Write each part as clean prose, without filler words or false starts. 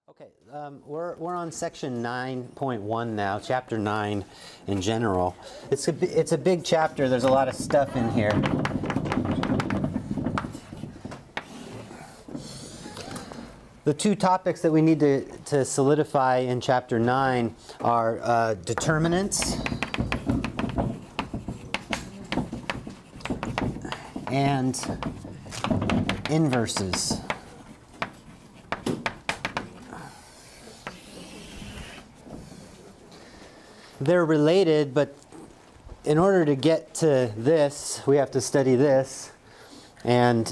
Okay, we're on section 9.1 now, chapter 9 in general. It's a big chapter. There's a lot of stuff in here. The two topics that we need to solidify in chapter 9 are determinants and inverses. They're related, but in order to get to this, we have to study this. And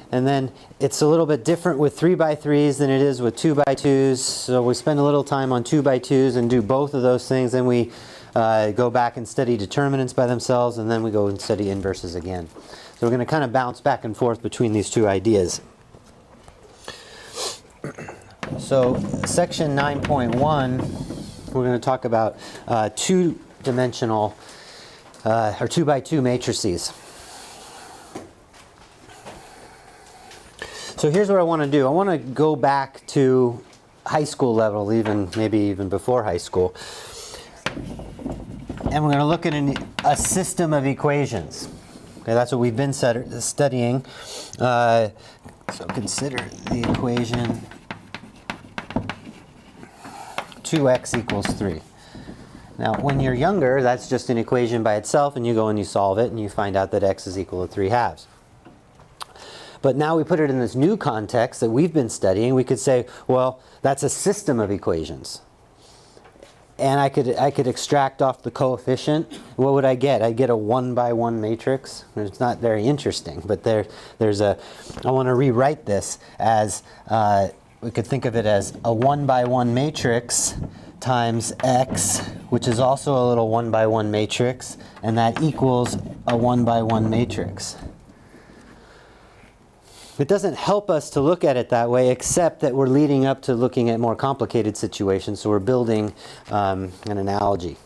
then it's a little bit different with 3x3s than it is with 2x2s. So we spend a little time on 2x2s and do both of those things. Then we go back and study determinants by themselves, and then we go and study inverses again. So we're going to kind of bounce back and forth between these two ideas. So section 9.1. We're going to talk about two-dimensional or 2x2 matrices. So here's what I want to do. I want to go back to high school level, maybe even before high school. And we're going to look at a system of equations. Okay, that's what we've been studying. So consider the equation 2x equals 3. Now, when you're younger, that's just an equation by itself, and you go and you solve it, and you find out that x is equal to 3 halves. But now we put it in this new context that we've been studying. We could say, well, that's a system of equations. And I could extract off the coefficient. What would I get? I'd get a 1-by-1 matrix. It's not very interesting, but I want to rewrite this as we could think of it as a 1-by-1 matrix times x, which is also a little 1-by-1 matrix, and that equals a 1-by-1 matrix. It doesn't help us to look at it that way, except that we're leading up to looking at more complicated situations, so we're building an analogy.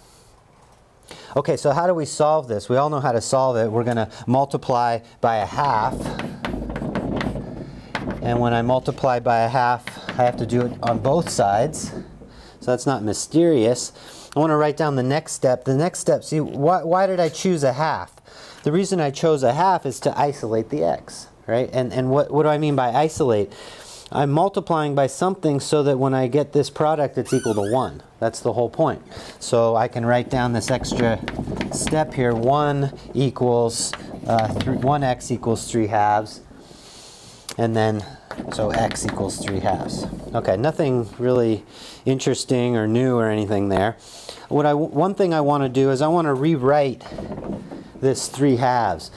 Okay, so how do we solve this? We all know how to solve it. We're going to multiply by a half. And when I multiply by a half, I have to do it on both sides. So that's not mysterious. I want to write down the next step. The next step, see, why did I choose a half? The reason I chose a half is to isolate the x, right? And what do I mean by isolate? I'm multiplying by something so that when I get this product, it's equal to 1. That's the whole point. So I can write down this extra step here. 1x equals 3 halves. And then, so x equals 3 halves. Okay, nothing really interesting or new or anything there. One thing I want to do is I want to rewrite this 3 halves.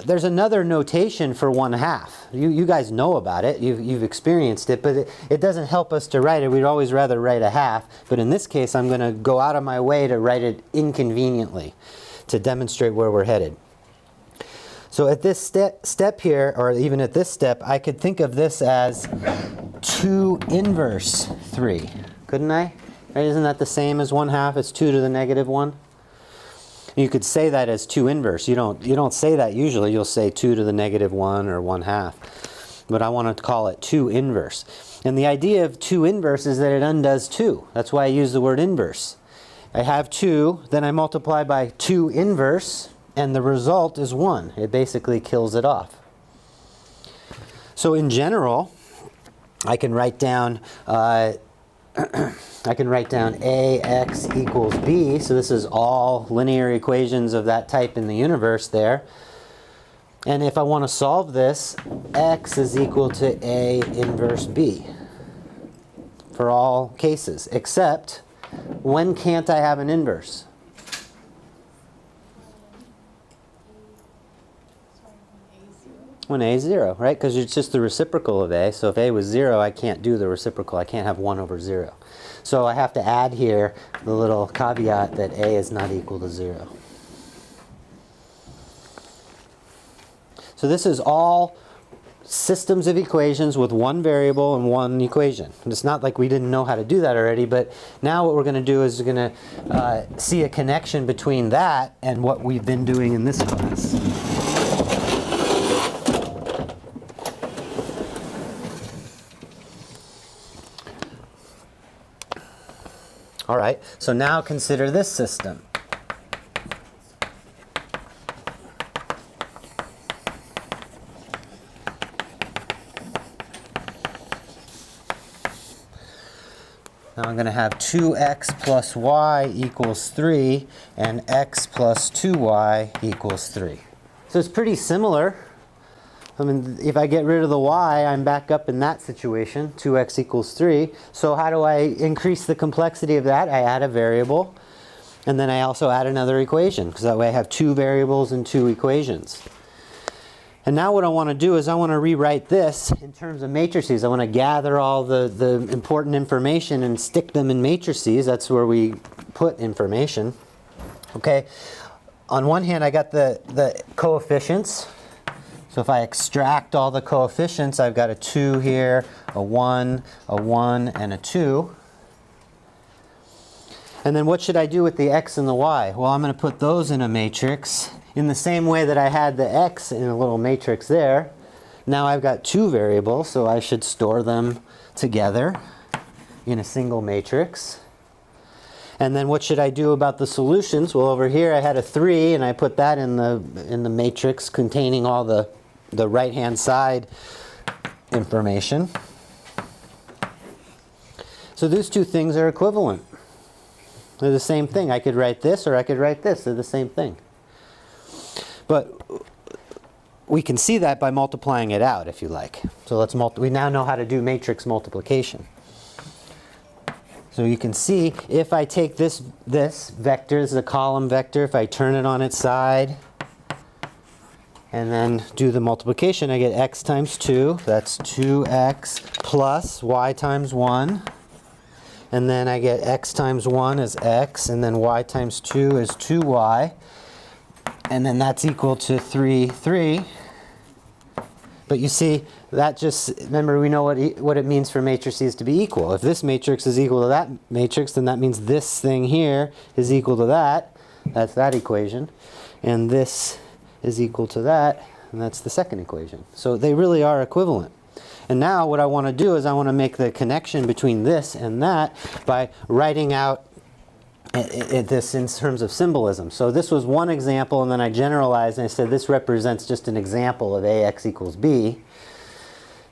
There's another notation for 1/2. You guys know about it. You've experienced it, but it doesn't help us to write it. We'd always rather write a half. But in this case, I'm going to go out of my way to write it inconveniently to demonstrate where we're headed. So at this step here, or even at this step, I could think of this as 2 inverse 3. Couldn't I? Right? Isn't that the same as 1/2? It's 2 to the negative 1. You could say that as 2 inverse. You don't say that usually. You'll say 2 to the negative 1 or 1/2. But I want to call it 2 inverse. And the idea of 2 inverse is that it undoes 2. That's why I use the word inverse. I have 2, then I multiply by 2 inverse, and the result is 1. It basically kills it off. So in general, I can write down ax equals b. So this is all linear equations of that type in the universe there. And if I want to solve this, x is equal to a inverse b for all cases, except when can't I have an inverse? When a is 0, right? Because it's just the reciprocal of a. So if a was 0, I can't do the reciprocal. I can't have 1/0. So I have to add here the little caveat that a is not equal to 0. So this is all systems of equations with one variable and one equation. And it's not like we didn't know how to do that already, but now what we're going to do is we're going to see a connection between that and what we've been doing in this class. All right, so now consider this system. Now I'm going to have 2x plus y equals 3 and x plus 2y equals 3. So it's pretty similar. I mean, if I get rid of the y, I'm back up in that situation, 2x equals 3. So how do I increase the complexity of that? I add a variable, and then I also add another equation, because that way I have two variables and two equations. And now what I want to do is I want to rewrite this in terms of matrices. I want to gather all the important information and stick them in matrices. That's where we put information. Okay. On one hand, I got the coefficients. So if I extract all the coefficients, I've got a 2 here, a 1, and a 2. And then what should I do with the x and the y? Well, I'm going to put those in a matrix in the same way that I had the x in a little matrix there. Now I've got two variables, so I should store them together in a single matrix. And then what should I do about the solutions? Well, over here I had a 3, and I put that in the matrix containing all the right-hand side information. So these two things are equivalent. They're the same thing. I could write this or I could write this. They're the same thing. But we can see that by multiplying it out, if you like. So we now know how to do matrix multiplication. So you can see if I take this vector, this is a column vector, if I turn it on its side and then do the multiplication, I get x times 2. That's 2x plus y times 1. And then I get x times 1 is x, and then y times 2 is 2y. And then that's equal to 3, 3. But you see, that just, remember, we know what it means for matrices to be equal. If this matrix is equal to that matrix, then that means this thing here is equal to that. That's that equation. And this is equal to that, and that's the second equation. So they really are equivalent. And now what I want to do is I want to make the connection between this and that by writing out this in terms of symbolism. So this was one example, and then I generalized and I said this represents just an example of ax equals b.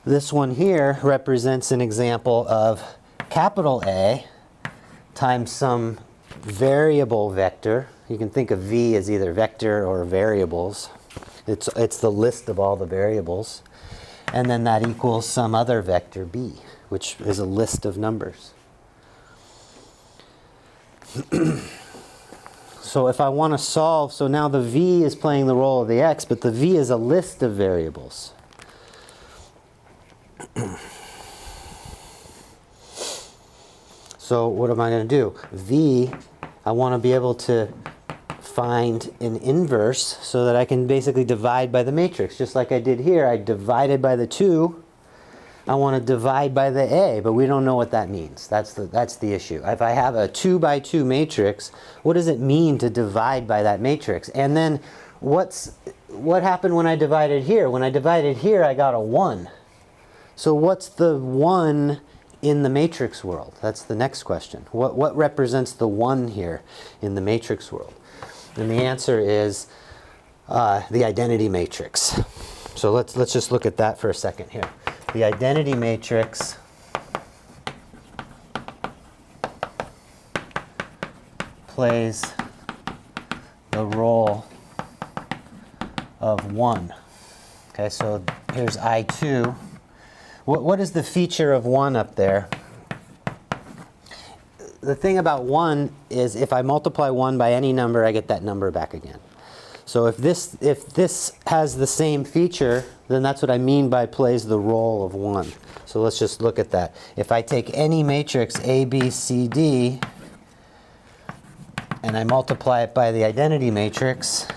This one here represents an example of capital A times some variable vector. You can think of v as either vector or variables. It's the list of all the variables. And then that equals some other vector b, which is a list of numbers. So if I want to solve, so now the v is playing the role of the x, but the v is a list of variables. So what am I going to do? V, I want to be able to find an inverse so that I can basically divide by the matrix. Just like I did here, I divided by the 2. I want to divide by the A, but we don't know what that means. That's the issue. If I have a 2 by 2 matrix, what does it mean to divide by that matrix? And then what happened when I divided here? When I divided here, I got a 1. So what's the 1 in the matrix world? That's the next question. What represents the 1 here in the matrix world? And the answer is the identity matrix. So let's just look at that for a second here. The identity matrix plays the role of 1. Okay, so here's I2. What is the feature of 1 up there? The thing about 1 is if I multiply 1 by any number, I get that number back again. So if this has the same feature, then that's what I mean by plays the role of 1. So let's just look at that. If I take any matrix A, B, C, D, and I multiply it by the identity matrix,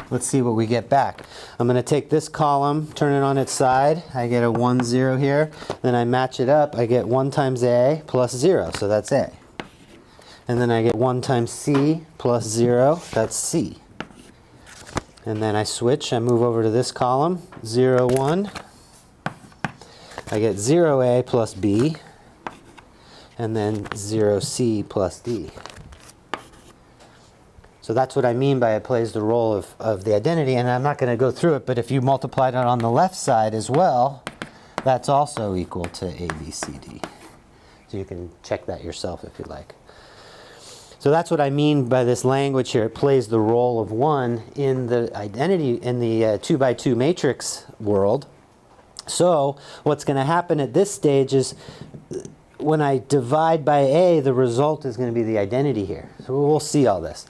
let's see what we get back. I'm going to take this column, turn it on its side. I get a 1, 0 here. Then I match it up. I get 1 times A plus 0, so that's A. And then I get 1 times C plus 0, that's C. And then I switch, I move over to this column, 0, 1. I get 0A plus B. and then 0c plus d. So that's what I mean by it plays the role of the identity, and I'm not going to go through it, but if you multiplied it on the left side as well, that's also equal to a, b, c, d. So you can check that yourself if you like. So that's what I mean by this language here. It plays the role of 1 in the identity, in the 2 by 2 matrix world. So what's going to happen at this stage is when I divide by a, the result is going to be the identity here. So we'll see all this.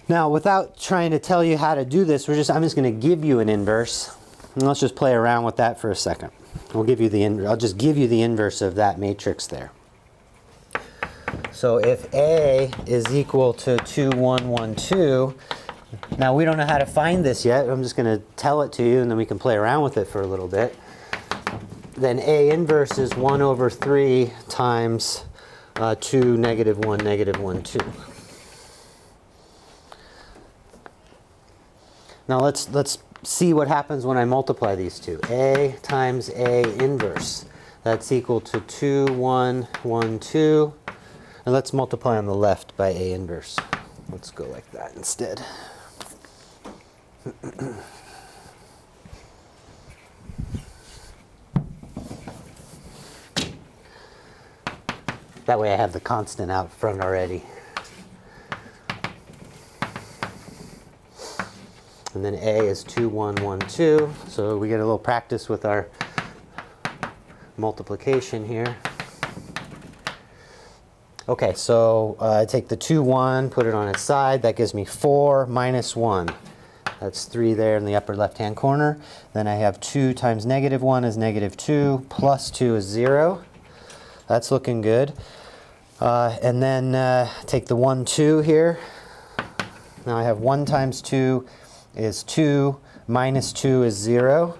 Now, without trying to tell you how to do this, I'm just going to give you an inverse. And let's just play around with that for a second. I'll just give you the inverse of that matrix there. So if A is equal to 2, 1, 1, 2, now we don't know how to find this yet. I'm just going to tell it to you, and then we can play around with it for a little bit. Then A inverse is 1 over 3 times 2, negative 1, negative 1, 2. Now let's see what happens when I multiply these two. A times A inverse. That's equal to 2, 1, 1, 2. And let's multiply on the left by A inverse. Let's go like that instead. That way I have the constant out front already. And then A is 2, 1, 1, 2. So we get a little practice with our multiplication here. Okay, so I take the 2, 1, put it on its side. That gives me 4 minus 1. That's 3 there in the upper left-hand corner. Then I have 2 times negative 1 is negative 2, plus 2 is 0. That's looking good. And then take the 1, 2 here. Now I have 1 times 2 is 2, minus 2 is 0.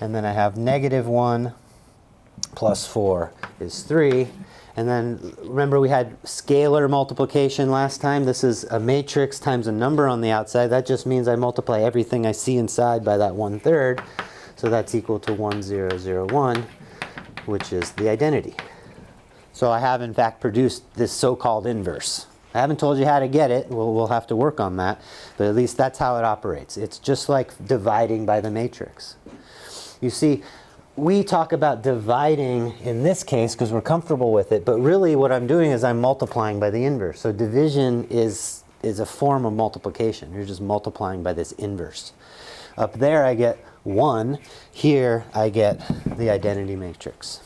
And then I have negative 1 plus 4 is 3. And then remember we had scalar multiplication last time. This is a matrix times a number on the outside. That just means I multiply everything I see inside by that 1/3. So that's equal to 1, 0, 0, 1, which is the identity. So I have in fact produced this so-called inverse. I haven't told you how to get it. We'll have to work on that. But at least that's how it operates. It's just like dividing by the matrix. You see, we talk about dividing in this case because we're comfortable with it. But really what I'm doing is I'm multiplying by the inverse. So division is a form of multiplication. You're just multiplying by this inverse. Up there I get 1. Here I get the identity matrix.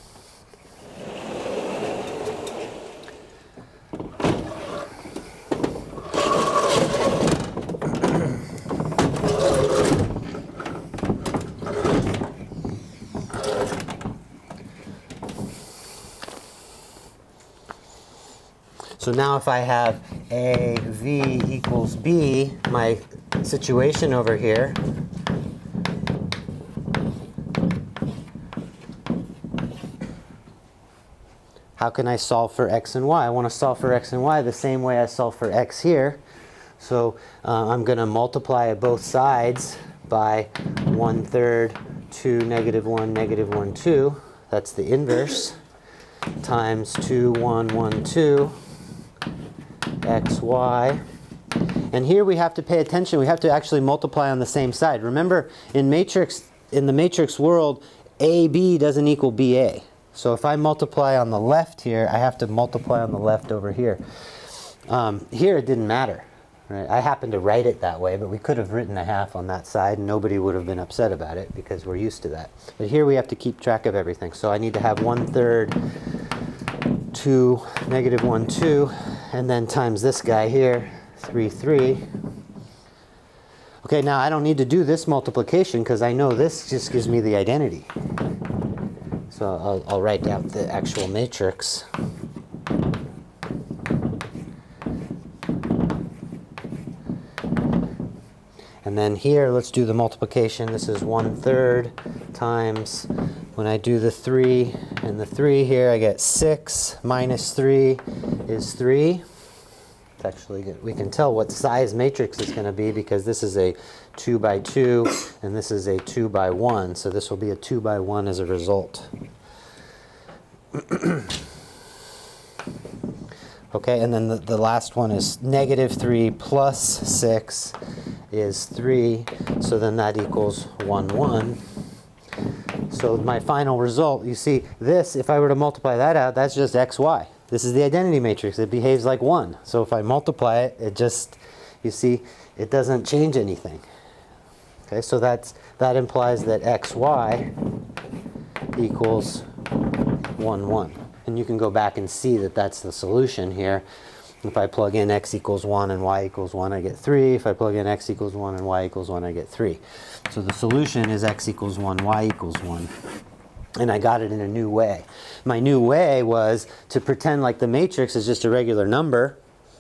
So now if I have A, V equals B, my situation over here, how can I solve for x and y? I want to solve for x and y the same way I solve for x here. So I'm going to multiply both sides by 1/3, 2, negative 1, negative 1, 2. That's the inverse. Times 2, 1, 1, 2. X, y. And here we have to pay attention. We have to actually multiply on the same side. Remember, in the matrix world, AB doesn't equal BA. So if I multiply on the left here, I have to multiply on the left over here. Here it didn't matter. Right? I happened to write it that way, but we could have written a half on that side and nobody would have been upset about it because we're used to that. But here we have to keep track of everything. So I need to have 1/3, 2, negative 1, 2, and then times this guy here, 3, 3. Okay, now I don't need to do this multiplication because I know this just gives me the identity. So I'll write down the actual matrix. And then here, let's do the multiplication. This is 1/3 times, when I do the 3 and the 3 here, I get 6 minus 3 is 3. It's actually good. We can tell what size matrix it's going to be because this is a 2 by 2 and this is a 2 by 1. So this will be a 2 by 1 as a result. Okay, and then the last one is negative 3 plus 6 is 3, so then that equals 1, 1. So my final result, you see this, if I were to multiply that out, that's just xy. This is the identity matrix. It behaves like 1. So if I multiply it, it just, you see, it doesn't change anything. Okay, so that implies that xy equals 1, 1. And you can go back and see that that's the solution here. If I plug in x equals 1 and y equals 1, I get 3. If I plug in x equals 1 and y equals 1, I get 3. So the solution is x equals 1, y equals 1. And I got it in a new way. My new way was to pretend like the matrix is just a regular number,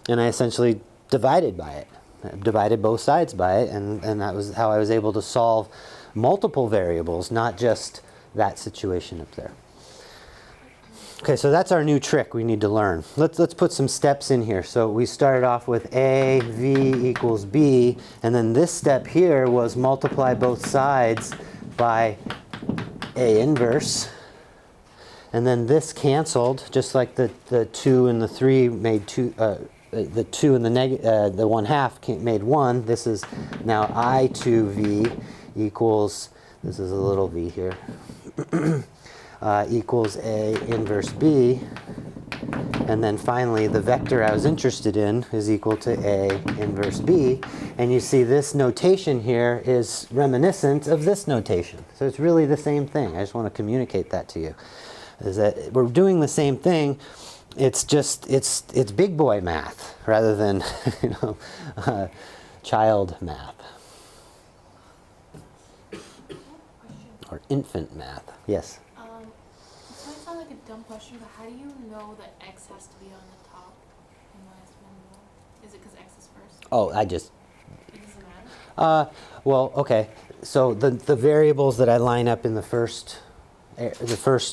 and I essentially divided by it. I divided both sides by it, and that was how I was able to solve multiple variables, not just that situation up there. Okay, so that's our new trick we need to learn. Let's put some steps in here. So we started off with a, v equals b, and then this step here was multiply both sides by a inverse. And then this canceled, just like the 2 and the 3 made 2, the 2 and the 1 half made 1. This is now I2v equals, this is a little v here, equals a inverse b. And then finally, the vector I was interested in is equal to a inverse b. And you see this notation here is reminiscent of this notation. So it's really the same thing. I just want to communicate that to you. Is that we're doing the same thing. It's just, it's big boy math rather than child math. Or infant math. Yes? This might sound like a dumb question, but how do you know that x has to be on the top and y has to be on the bottom? Is it because x is first? Oh, I just... It doesn't matter? Well, okay. So the variables that I line up in the first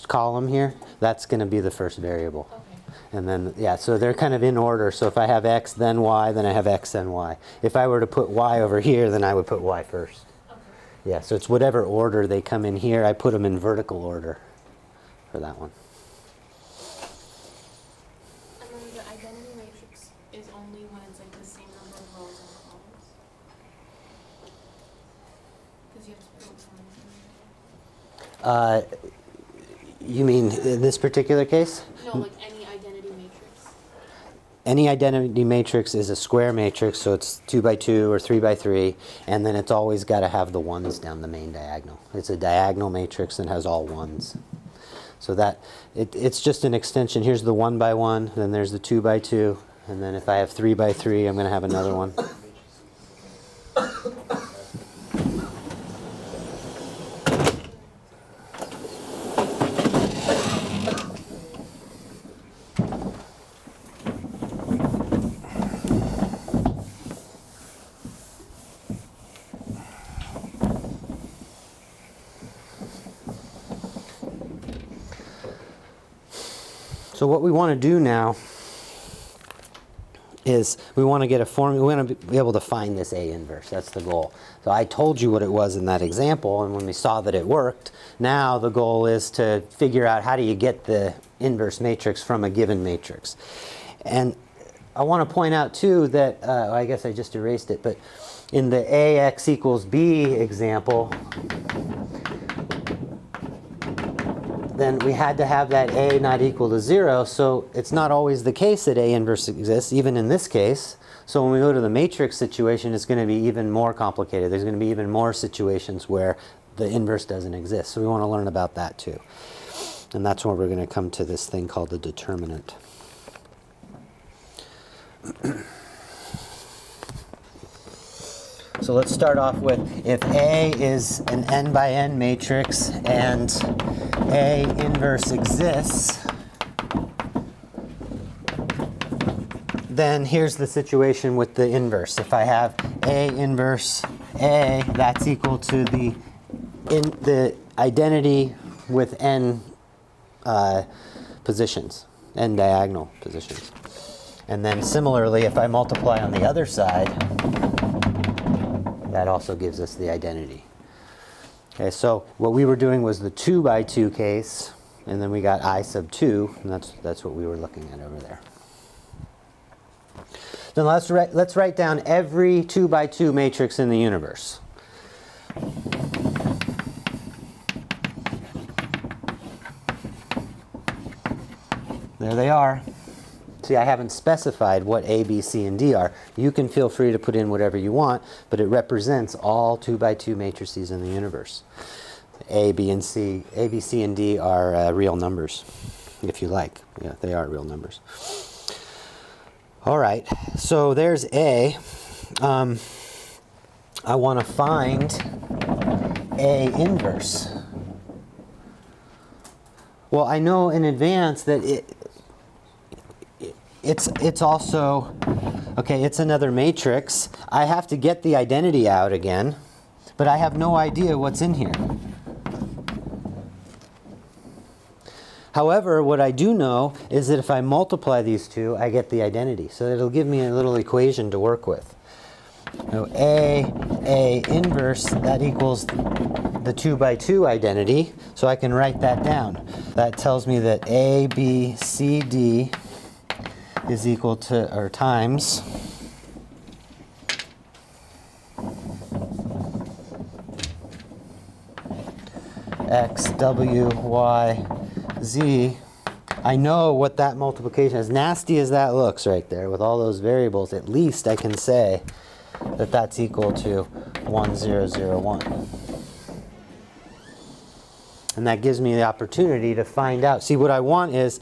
column here, that's going to be the first variable. Okay. And then, yeah, so they're kind of in order. So if I have x, then y, then I have x, then y. If I were to put y over here, then I would put y first. Okay. Yeah, so it's whatever order they come in here. I put them in vertical order for that one. And then the identity matrix is only when it's like the same number of rows and columns? Because you have to put one. You mean in this particular case? No, like any identity matrix. Any identity matrix is a square matrix, so it's 2 by 2 or 3 by 3, and then it's always got to have the ones down the main diagonal. It's a diagonal matrix and has all ones. So that it's just an extension. Here's the 1 by 1, then there's the 2 by 2, and then if I have 3 by 3, I'm going to have another one. So what we want to do now is we want to get a formula. We want to be able to find this A inverse. That's the goal. So I told you what it was in that example, and when we saw that it worked, now the goal is to figure out how do you get the inverse matrix from a given matrix. And I want to point out too that, I guess I just erased it, but in the AX equals B example, then we had to have that A not equal to 0, so it's not always the case that A inverse exists, even in this case. So when we go to the matrix situation, it's going to be even more complicated. There's going to be even more situations where the inverse doesn't exist. So we want to learn about that too. And that's where we're going to come to this thing called the determinant. So let's start off with, if A is an n by n matrix and A inverse exists, then here's the situation with the inverse. If I have A inverse A, that's equal to the identity with n positions, n diagonal positions. And then similarly, if I multiply on the other side, that also gives us the identity. Okay, so what we were doing was the 2 by 2 case, and then we got I sub 2, and that's what we were looking at over there. Then let's write down every 2 by 2 matrix in the universe. There they are. See, I haven't specified what A, B, C, and D are. You can feel free to put in whatever you want, but it represents all 2 by 2 matrices in the universe. A, B, C, and D are real numbers, if you like. Yeah, they are real numbers. All right, so there's A. I want to find A inverse. Well, I know in advance that it's also, okay, it's another matrix. I have to get the identity out again, but I have no idea what's in here. However, what I do know is that if I multiply these two, I get the identity. So it'll give me a little equation to work with. So A inverse, that equals the 2 by 2 identity. So I can write that down. That tells me that A, B, C, D is equal to, or times, X, W, Y, Z. I know what that multiplication, as nasty as that looks right there with all those variables, at least I can say that that's equal to 1, 0, 0, 1. And that gives me the opportunity to find out. See, what I want is,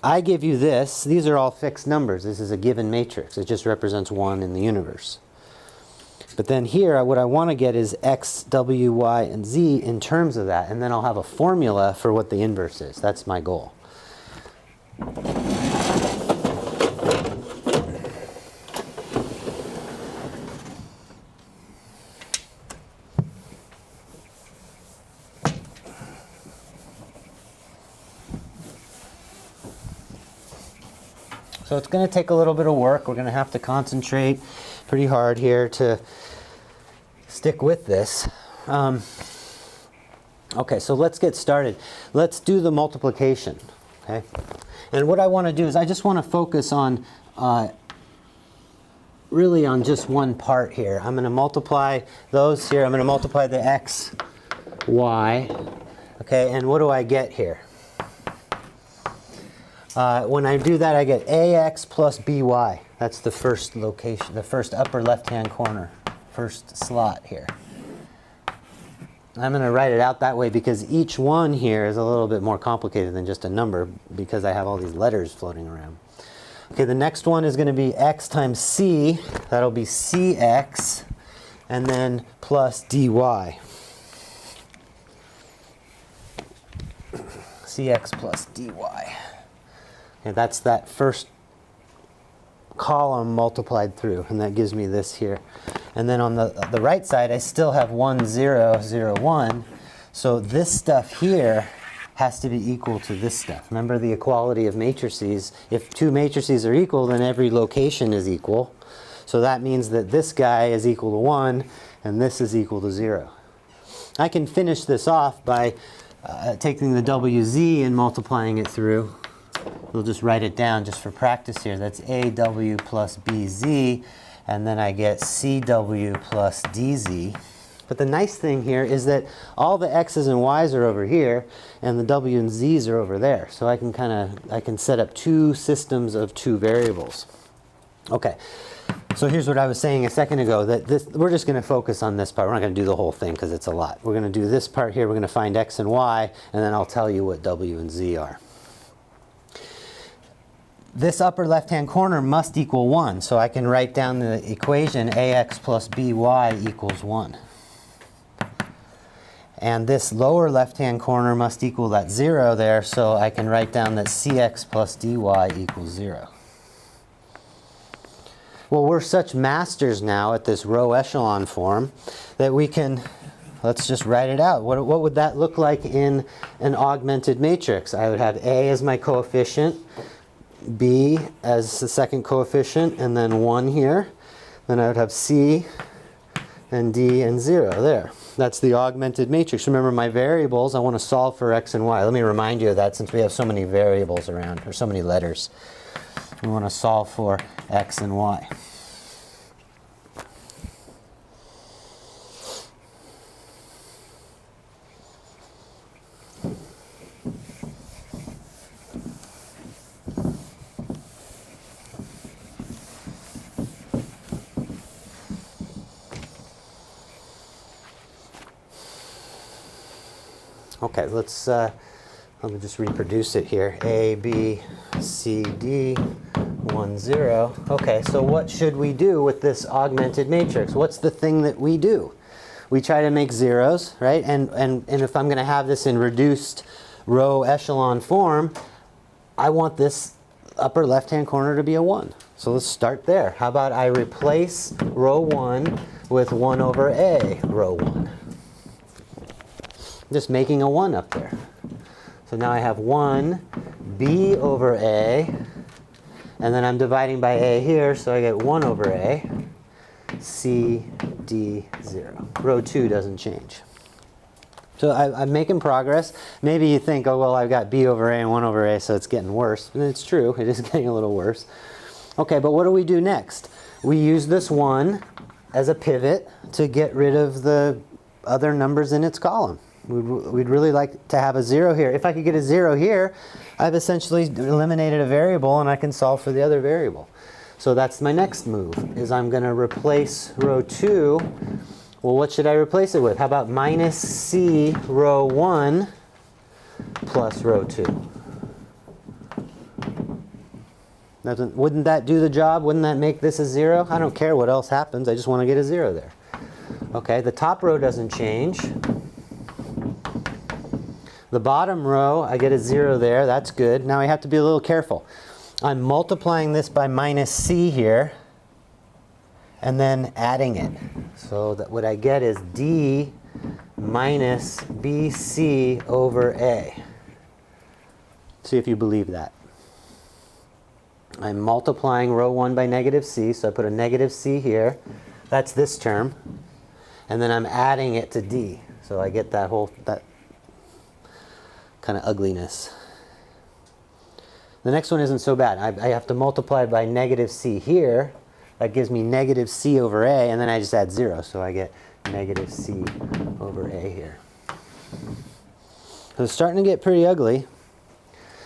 I give you this. These are all fixed numbers. This is a given matrix. It just represents 1 in the universe. But then here, what I want to get is X, W, Y, and Z in terms of that. And then I'll have a formula for what the inverse is. That's my goal. So it's going to take a little bit of work. We're going to have to concentrate pretty hard here to stick with this. Okay, so let's get started. Let's do the multiplication. Okay, and what I want to do is I just want to focus on really on just one part here. I'm going to multiply those here. I'm going to multiply the X, Y. Okay, and what do I get here? When I do that, I get AX plus BY. That's the first location, the first upper left-hand corner, first slot here. I'm going to write it out that way because each one here is a little bit more complicated than just a number because I have all these letters floating around. Okay, the next one is going to be X times C. That'll be CX, and then plus DY. CX plus DY. And that's that first column multiplied through, and that gives me this here. And then on the right side, I still have 1, 0, 0, 1. So this stuff here has to be equal to this stuff. Remember the equality of matrices. If two matrices are equal, then every location is equal. So that means that this guy is equal to 1, and this is equal to 0. I can finish this off by taking the WZ and multiplying it through. We'll just write it down just for practice here. That's AW plus BZ, and then I get CW plus DZ. But the nice thing here is that all the X's and Y's are over here, and the W and Z's are over there. So I can set up two systems of two variables. Okay, so here's what I was saying a second ago, that we're just going to focus on this part. We're not going to do the whole thing because it's a lot. We're going to do this part here. We're going to find X and Y, and then I'll tell you what W and Z are. This upper left-hand corner must equal 1, so I can write down the equation AX plus BY equals 1. And this lower left-hand corner must equal that 0 there, so I can write down that CX plus DY equals 0. Well, we're such masters now at this row echelon form that we can, let's just write it out. What would that look like in an augmented matrix? I would have A as my coefficient, B as the second coefficient, and then 1 here. Then I would have C and D and 0 there. That's the augmented matrix. Remember my variables, I want to solve for X and Y. Let me remind you of that since we have so many variables around, or so many letters. We want to solve for x and y. Okay, let me just reproduce it here. A, B, C, D, 1, 0. Okay, so what should we do with this augmented matrix? What's the thing that we do? We try to make zeros, right? And if I'm going to have this in reduced row echelon form, I want this upper left-hand corner to be a 1. So let's start there. How about I replace row 1 with 1 over A, row 1. Just making a 1 up there. So now I have 1 B over A, and then I'm dividing by A here, so I get 1 over A, C, D, 0. Row 2 doesn't change. So I'm making progress. Maybe you think, oh, well, I've got B over A and 1 over A, so it's getting worse. And it's true, it is getting a little worse. Okay, but what do we do next? We use this 1 as a pivot to get rid of the other numbers in its column. We'd really like to have a 0 here. If I could get a 0 here, I've essentially eliminated a variable and I can solve for the other variable. So that's my next move, is I'm going to replace row 2. Well, what should I replace it with? How about minus C row 1 plus row 2? Wouldn't that do the job? Wouldn't that make this a 0? I don't care what else happens. I just want to get a 0 there. Okay, the top row doesn't change. The bottom row, I get a 0 there. That's good. Now I have to be a little careful. I'm multiplying this by minus C here, and then adding it. So that what I get is D minus BC over A. See if you believe that. I'm multiplying row 1 by negative C, so I put a negative C here. That's this term. And then I'm adding it to D. So I get that kind of ugliness. The next one isn't so bad. I have to multiply by negative C here. That gives me negative C over A, and then I just add 0. So I get negative C over A here. So it's starting to get pretty ugly.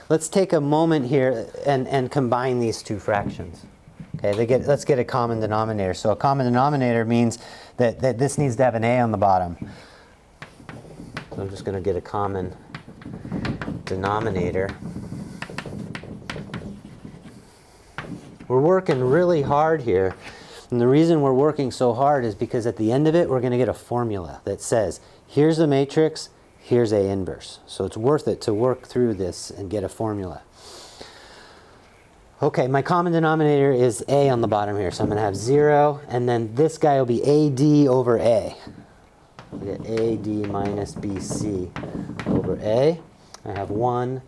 Let's take a moment here and combine these two fractions. Okay, let's get a common denominator. So a common denominator means that this needs to have an A on the bottom. So I'm just going to get a common denominator. We're working really hard here. And the reason we're working so hard is because at the end of it, we're going to get a formula that says, here's the matrix, here's A inverse. So it's worth it to work through this and get a formula. Okay, my common denominator is A on the bottom here. So I'm going to have 0, and then this guy will be AD over A. We get AD minus BC over A. I have 1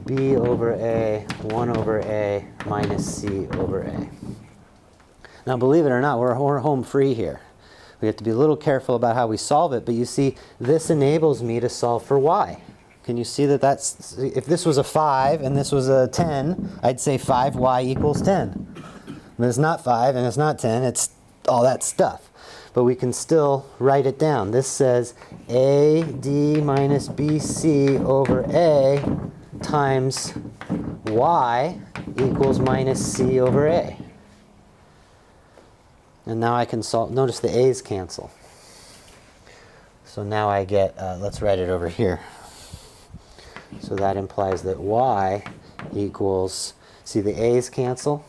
B over A, 1 over A, minus C over A. Now, believe it or not, we're home free here. We have to be a little careful about how we solve it, but you see, this enables me to solve for y. Can you see that that's, if this was a 5 and this was a 10, I'd say 5y equals 10. But it's not 5 and it's not 10, it's all that stuff. But we can still write it down. This says AD minus BC over A times y equals minus C over A. And now I can solve, notice the A's cancel. So now I get, let's write it over here. So that implies that y equals, see the A's cancel?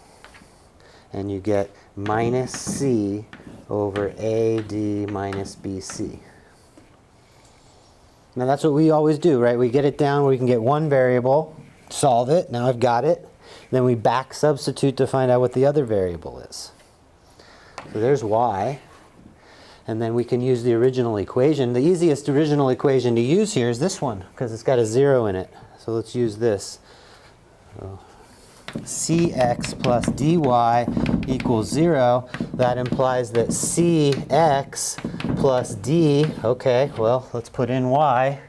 And you get minus C over AD minus BC. Now that's what we always do, right? We get it down where we can get one variable, solve it, now I've got it. Then we back substitute to find out what the other variable is. So there's y. And then we can use the original equation. The easiest original equation to use here is this one, because it's got a 0 in it. So let's use this. So cx plus dy equals 0. That implies that cx plus d, okay, well, let's put in y.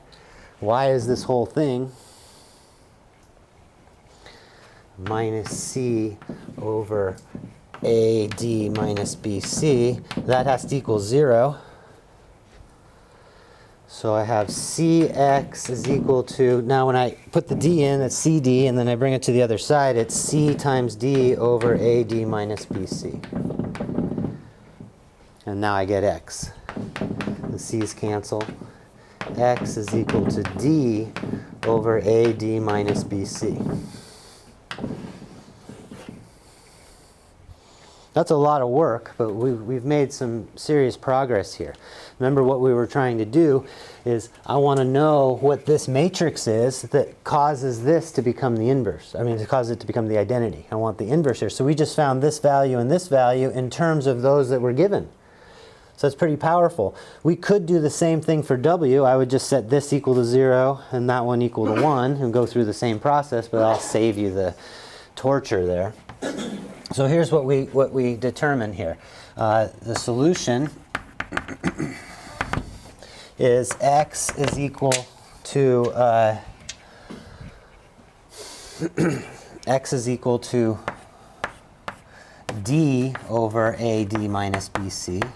Y is this whole thing. minus C over AD minus BC. That has to equal 0. So I have Cx is equal to, now when I put the d in, it's CD, and then I bring it to the other side, it's C times d over AD minus BC. And now I get x. The c's cancel. X is equal to d over AD minus BC. That's a lot of work, but we've made some serious progress here. Remember, what we were trying to do is I want to know what this matrix is that causes this to become the inverse. I mean, to cause it to become the identity. I want the inverse here. So we just found this value and this value in terms of those that were given. So it's pretty powerful. We could do the same thing for W. I would just set this equal to 0 and that one equal to 1 and go through the same process, but I'll save you the torture there. So here's what we determine here. The solution is x is equal to x is equal to d over AD minus BC.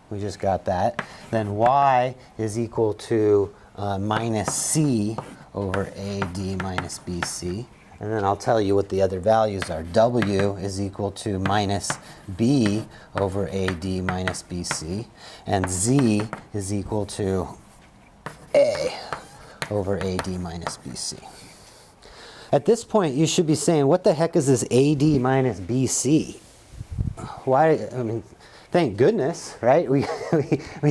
We just got that. Then y is equal to minus c over AD minus BC. And then I'll tell you what the other values are. W is equal to minus b over AD minus BC. And z is equal to a over AD minus BC. At this point, you should be saying, what the heck is this AD minus BC? Why? I mean, thank goodness, right? We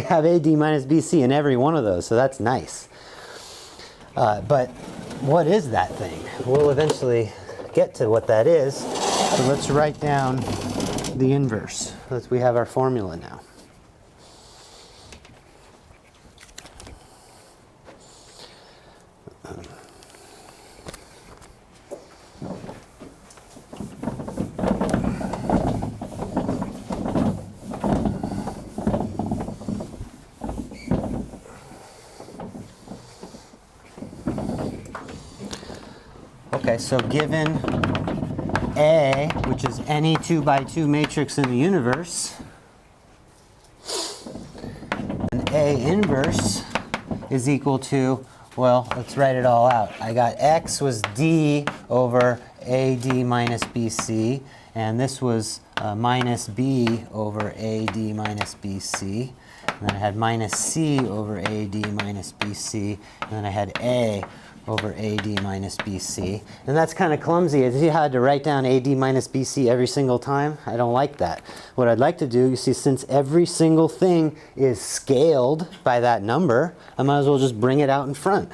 have AD minus BC in every one of those, so that's nice. But what is that thing? We'll eventually get to what that is. So let's write down the inverse. We have our formula now. Okay, so given A, which is any 2 by 2 matrix in the universe, and A inverse is equal to, well, let's write it all out. I got x was d over AD minus BC, and this was minus b over AD minus BC. And then I had minus c over AD minus BC, and then I had a over AD minus BC. And that's kind of clumsy. If you had to write down AD minus BC every single time, I don't like that. What I'd like to do, you see, since every single thing is scaled by that number, I might as well just bring it out in front.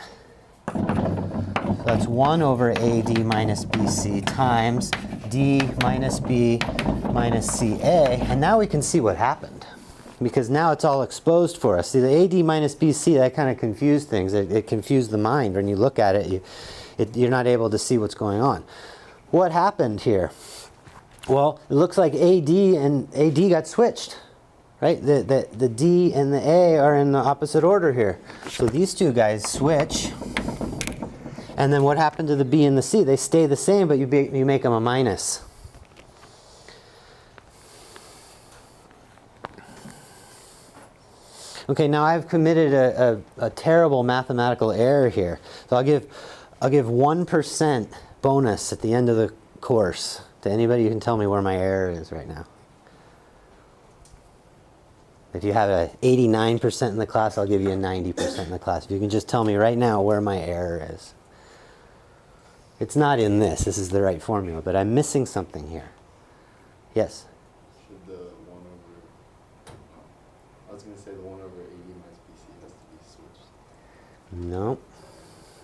So that's 1 over AD minus BC times D minus B minus CA. And now we can see what happened, because now it's all exposed for us. See, the AD minus BC, that kind of confused things. It confused the mind. When you look at it, you're not able to see what's going on. What happened here? Well, it looks like AD and AD got switched, right? The D and the A are in the opposite order here. So these two guys switch. And then what happened to the B and the C? They stay the same, but you make them a minus. Okay, now I've committed a terrible mathematical error here. So I'll give 1% bonus at the end of the course to anybody who can tell me where my error is right now. If you have an 89% in the class, I'll give you a 90% in the class. If you can just tell me right now where my error is. It's not in this. This is the right formula, but I'm missing something here. Yes? Should the 1 over... I was going to say the 1 over AD minus BC has to be switched. No.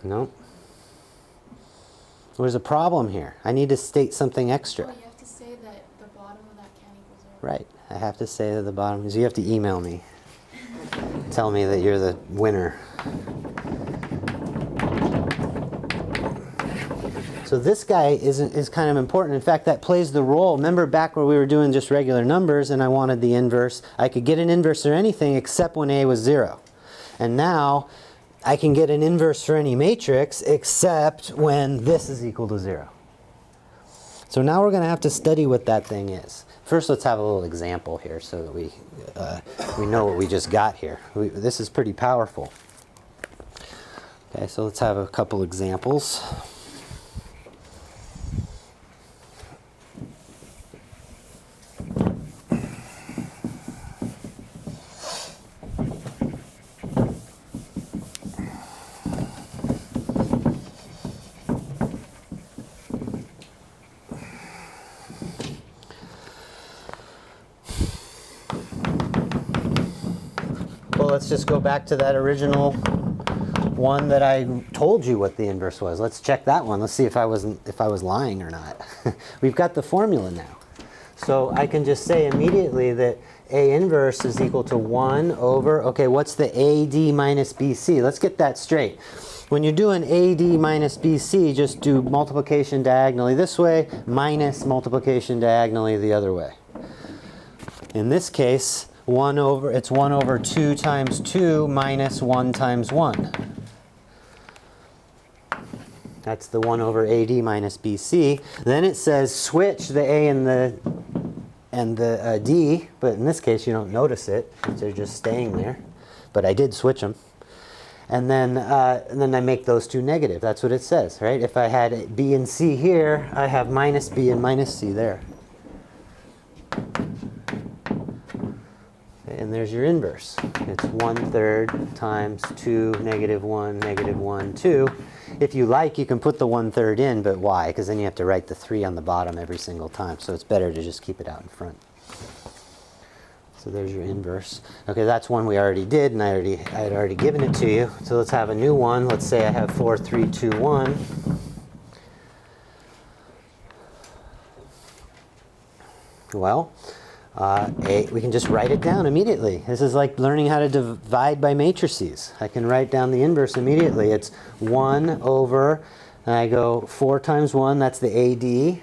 No. There's a problem here. I need to state something extra. Oh, you have to say that the bottom of that can equal 0. Right. I have to say that the bottom is, you have to email me. Tell me that you're the winner. So this guy is kind of important. In fact, that plays the role. Remember back where we were doing just regular numbers and I wanted the inverse. I could get an inverse or anything except when A was 0. And now I can get an inverse for any matrix except when this is equal to 0. So now we're going to have to study what that thing is. First, let's have a little example here so that we know what we just got here. This is pretty powerful. Okay, so let's have a couple examples. Well, let's just go back to that original one that I told you what the inverse was. Let's check that one. Let's see if I was lying or not. We've got the formula now. So I can just say immediately that A inverse is equal to 1 over, okay, what's the AD minus BC? Let's get that straight. When you're doing AD minus BC, just do multiplication diagonally this way minus multiplication diagonally the other way. In this case, it's 1 over 2 times 2 minus 1 times 1. That's the 1 over AD minus BC. Then it says switch the A and the D, but in this case you don't notice it. They're just staying there. But I did switch them. And then I make those two negative. That's what it says, right? If I had B and C here, I have minus B and minus C there. And there's your inverse. It's 1/3 times 2, -1, 2. If you like, you can put the 1/3 in, but why? Because then you have to write the 3 on the bottom every single time. So it's better to just keep it out in front. So there's your inverse. Okay, that's one we already did, and I had already given it to you. So let's have a new one. Let's say I have 4, 3, 2, 1. Well, we can just write it down immediately. This is like learning how to divide by matrices. I can write down the inverse immediately. It's 1 over, and I go 4 times 1, that's the AD.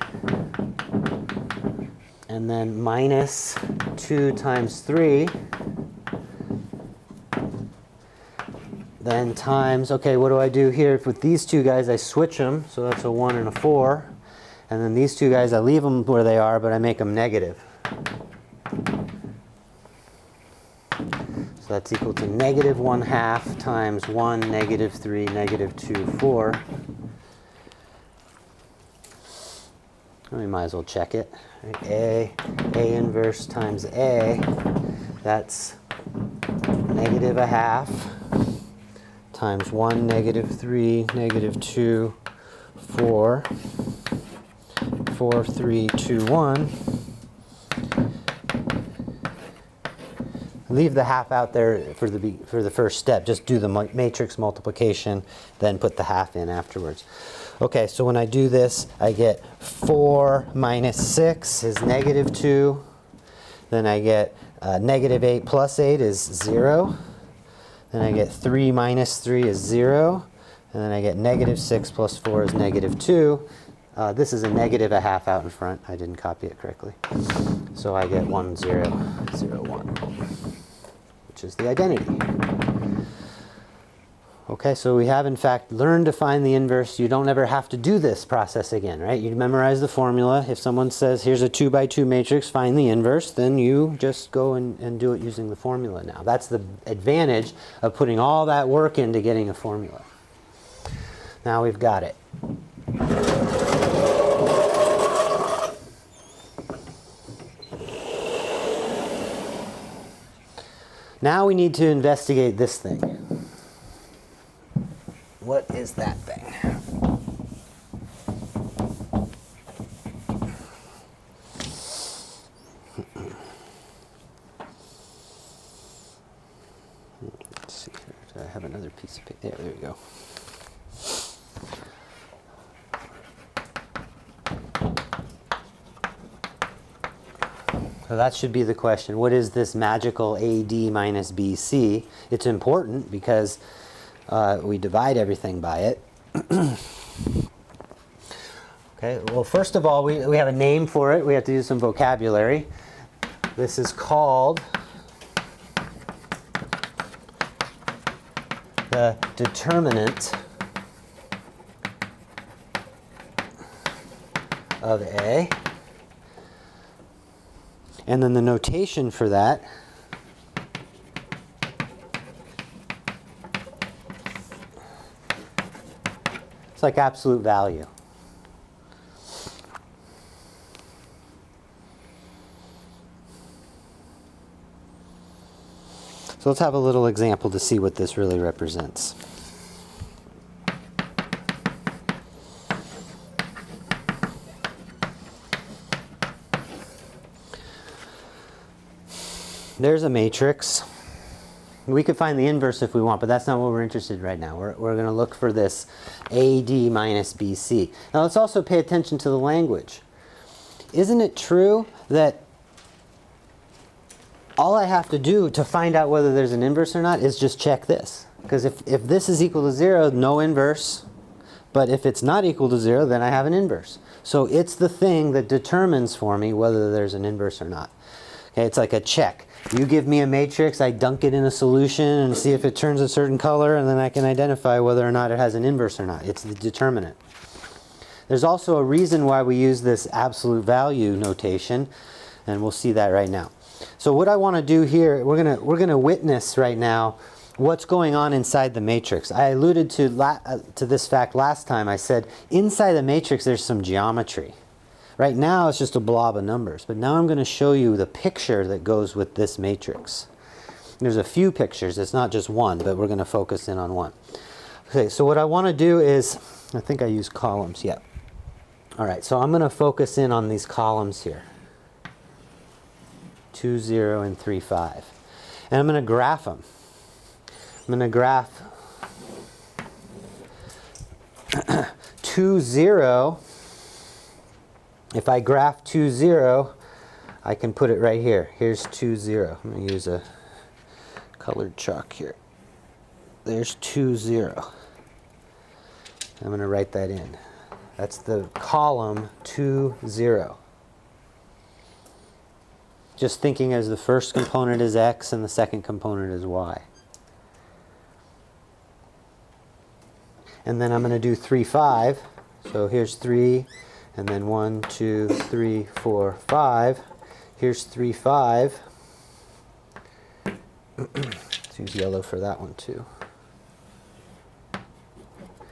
And then minus 2 times 3. Then times, okay, what do I do here? With these two guys, I switch them. So that's a 1 and a 4. And then these two guys, I leave them where they are, but I make them negative. So that's equal to -1/2 times 1, -3, -2, 4. We might as well check it. A inverse times A, that's -1/2 times 1, -3, -2, 4, 4, 3, 2, 1. Leave the half out there for the first step. Just do the matrix multiplication, then put the half in afterwards. Okay, so when I do this, I get 4 minus 6 is -2. Then I get -8 plus 8 is 0. Then I get 3 minus 3 is 0. And then I get -6 plus 4 is -2. This is a -1/2 out in front. I didn't copy it correctly. So I get 1, 0, 0, 1, which is the identity. Okay, so we have in fact learned to find the inverse. You don't ever have to do this process again, right? You memorize the formula. If someone says, here's a 2 by 2 matrix, find the inverse, then you just go and do it using the formula now. That's the advantage of putting all that work into getting a formula. Now we've got it. Now we need to investigate this thing. What is that thing? Let's see here. Do I have another piece of paper? Yeah, there we go. So that should be the question. What is this magical AD minus BC? It's important because we divide everything by it. Okay, well, first of all, we have a name for it. We have to use some vocabulary. This is called the determinant of A. And then the notation for that it's like absolute value. So let's have a little example to see what this really represents. There's a matrix. We could find the inverse if we want, but that's not what we're interested in right now. We're going to look for this AD minus BC. Now let's also pay attention to the language. Isn't it true that all I have to do to find out whether there's an inverse or not is just check this? Because if this is equal to 0, no inverse. But if it's not equal to 0, then I have an inverse. So it's the thing that determines for me whether there's an inverse or not. Okay, it's like a check. You give me a matrix, I dunk it in a solution and see if it turns a certain color, and then I can identify whether or not it has an inverse or not. It's the determinant. There's also a reason why we use this absolute value notation, and we'll see that right now. So what I want to do here, we're gonna witness right now what's going on inside the matrix. I alluded to this fact last time. I said inside the matrix there's some geometry. Right now it's just a blob of numbers, but now I'm going to show you the picture that goes with this matrix. There's a few pictures, it's not just one, but we're going to focus in on one. Okay, so what I want to do is, I think I use columns, yeah. Alright, so I'm going to focus in on these columns here. 2, 0, and 3, 5. And I'm going to graph them. I'm going to graph 2, 0. If I graph 2, 0, I can put it right here. Here's 2, 0. I'm going to use a colored chalk here. There's 2, 0. I'm going to write that in. That's the column 2, 0. Just thinking as the first component is x and the second component is y. And then I'm going to do 3, 5. So here's 3, and then 1, 2, 3, 4, 5. Here's 3, 5. Let's use yellow for that one too.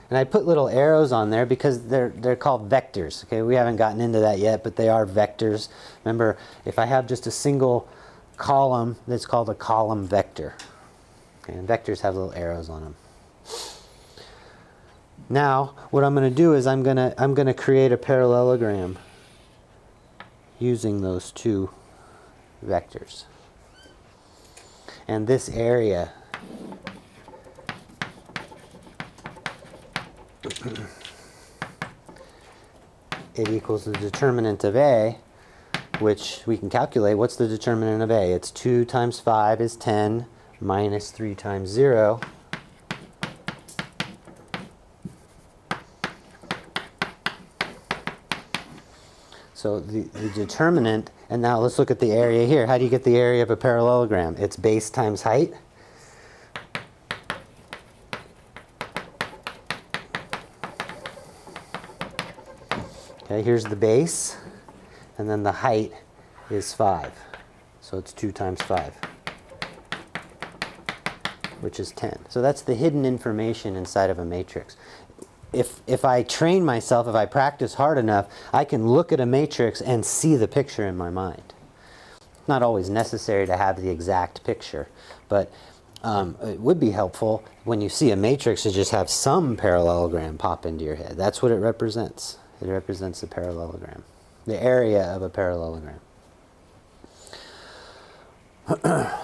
And I put little arrows on there because they're called vectors. Okay, we haven't gotten into that yet, but they are vectors. Remember, if I have just a single column, that's called a column vector. Okay, and vectors have little arrows on them. Now, what I'm going to do is I'm going to create a parallelogram using those two vectors. And this area it equals the determinant of A, which we can calculate. What's the determinant of A? It's 2 times 5 is 10 minus 3 times 0. So the determinant, and now let's look at the area here. How do you get the area of a parallelogram? It's base times height. Okay, here's the base, and then the height is 5. So it's 2 times 5, which is 10. So that's the hidden information inside of a matrix. If I train myself, if I practice hard enough, I can look at a matrix and see the picture in my mind. It's not always necessary to have the exact picture, but it would be helpful when you see a matrix to just have some parallelogram pop into your head. That's what it represents. It represents a parallelogram, the area of a parallelogram.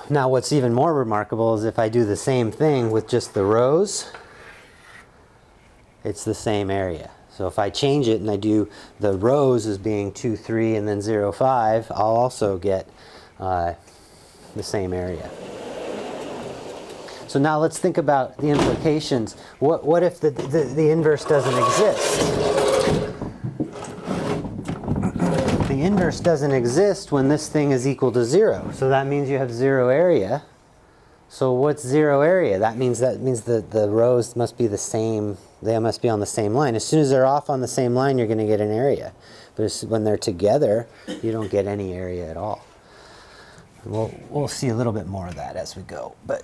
Now what's even more remarkable is if I do the same thing with just the rows, it's the same area. So if I change it and I do the rows as being 2, 3, and then 0, 5, I'll also get the same area. So now let's think about the implications. What if the inverse doesn't exist? The inverse doesn't exist when this thing is equal to 0. So that means you have 0 area. So what's 0 area? That means the rows must be the same. They must be on the same line. As soon as they're off on the same line, you're going to get an area. But when they're together, you don't get any area at all. And we'll see a little bit more of that as we go. But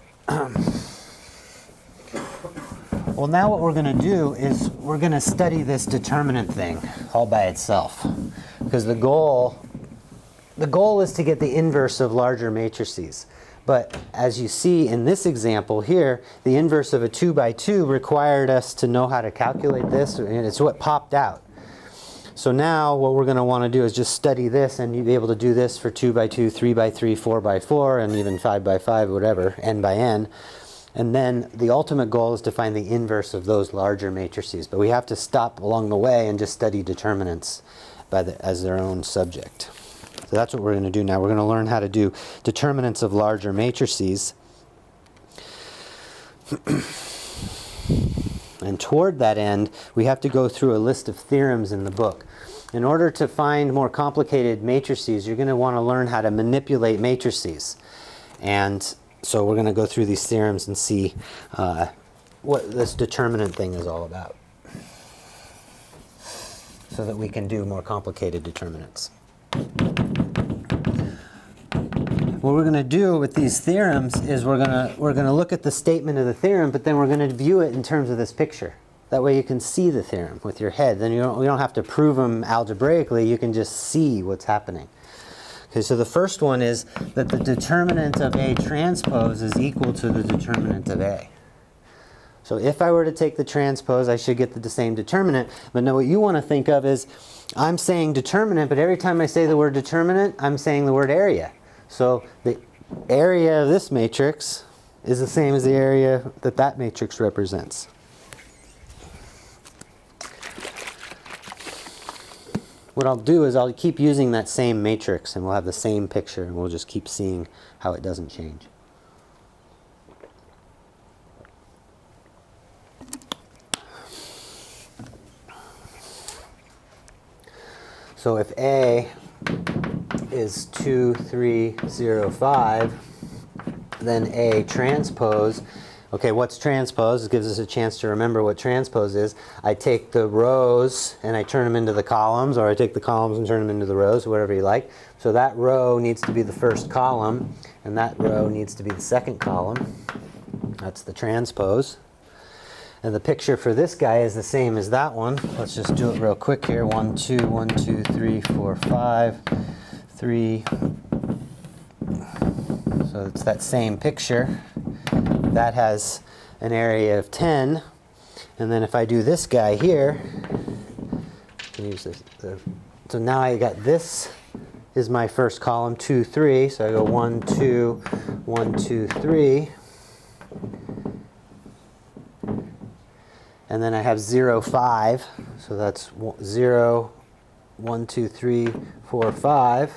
well, now what we're going to do is we're going to study this determinant thing all by itself, because the goal is to get the inverse of larger matrices. But as you see in this example here, the inverse of a 2 by 2 required us to know how to calculate this, and it's what popped out. So now what we're going to want to do is just study this, and you'll be able to do this for 2 by 2, 3 by 3, 4 by 4, and even 5 by 5, whatever, n by n. And then the ultimate goal is to find the inverse of those larger matrices. But we have to stop along the way and just study determinants as their own subject. So that's what we're going to do now. We're going to learn how to do determinants of larger matrices. And toward that end, we have to go through a list of theorems in the book. In order to find more complicated matrices, you're going to want to learn how to manipulate matrices. And so we're going to go through these theorems and see what this determinant thing is all about, so that we can do more complicated determinants. What we're going to do with these theorems is we're going to look at the statement of the theorem, but then we're going to view it in terms of this picture. That way you can see the theorem with your head. Then you don't have to prove them algebraically. You can just see what's happening. Okay, so the first one is that the determinant of A transpose is equal to the determinant of A. So if I were to take the transpose, I should get the same determinant. But now what you want to think of is, I'm saying determinant, but every time I say the word determinant, I'm saying the word area. So the area of this matrix is the same as the area that that matrix represents. What I'll do is I'll keep using that same matrix, and we'll have the same picture, and we'll just keep seeing how it doesn't change. So if A is 2, 3, 0, 5, then A transpose. Okay, what's transpose? It gives us a chance to remember what transpose is. I take the rows and I turn them into the columns, or I take the columns and turn them into the rows, whatever you like. So that row needs to be the first column, and that row needs to be the second column. That's the transpose. And the picture for this guy is the same as that one. Let's just do it real quick here. 1, 2, 1, 2, 3, 4, 5, 3. So it's that same picture. That has an area of 10. And then if I do this guy here, use this, so now I got this is my first column, 2, 3. So I go 1, 2, 1, 2, 3. And then I have 0, 5. So that's 0, 1, 2, 3, 4, 5.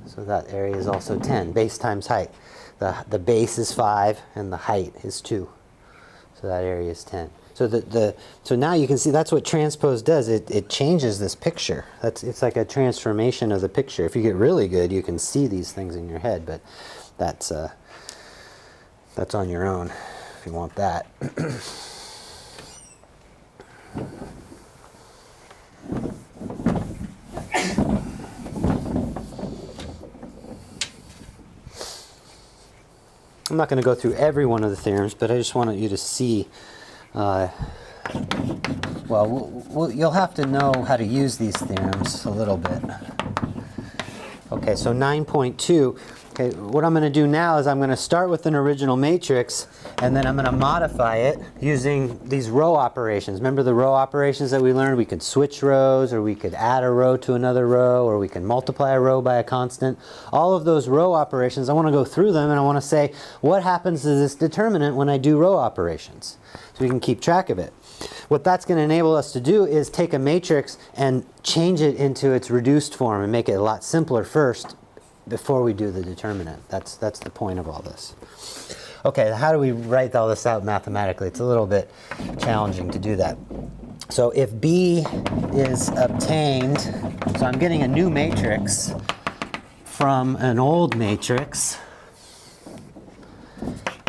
So that area is also 10, base times height. The base is 5 and the height is 2. So that area is 10. So so now you can see that's what transpose does. It changes this picture. It's like a transformation of the picture. If you get really good, you can see these things in your head, but that's on your own if you want that. I'm not going to go through every one of the theorems, but I just wanted you to see, you'll have to know how to use these theorems a little bit. Okay, so 9.2. Okay, what I'm going to do now is I'm going to start with an original matrix, and then I'm going to modify it using these row operations. Remember the row operations that we learned? We could switch rows, or we could add a row to another row, or we can multiply a row by a constant. All of those row operations, I want to go through them, and I want to say, what happens to this determinant when I do row operations? So we can keep track of it. What that's going to enable us to do is take a matrix and change it into its reduced form and make it a lot simpler first before we do the determinant. That's the point of all this. Okay, how do we write all this out mathematically? It's a little bit challenging to do that. So if B is obtained, so I'm getting a new matrix from an old matrix,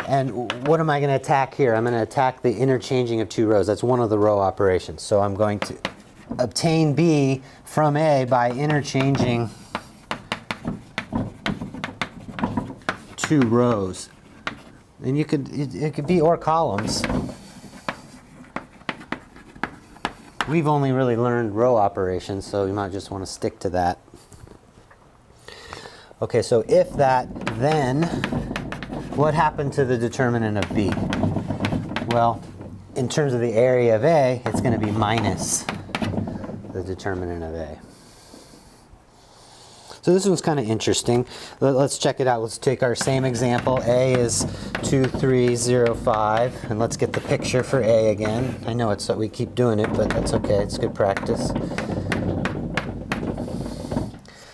And what am I going to attack here? I'm going to attack the interchanging of two rows. That's one of the row operations. So I'm going to obtain B from A by interchanging two rows. And you could, it could be or columns. We've only really learned row operations, so you might just want to stick to that. Okay, so if that, then what happened to the determinant of B? Well, in terms of the area of A, it's going to be minus the determinant of A. So this one's kind of interesting. Let's check it out. Let's take our same example. A is 2, 3, 0, 5. And let's get the picture for A again. I know it's we keep doing it, but that's okay. It's good practice.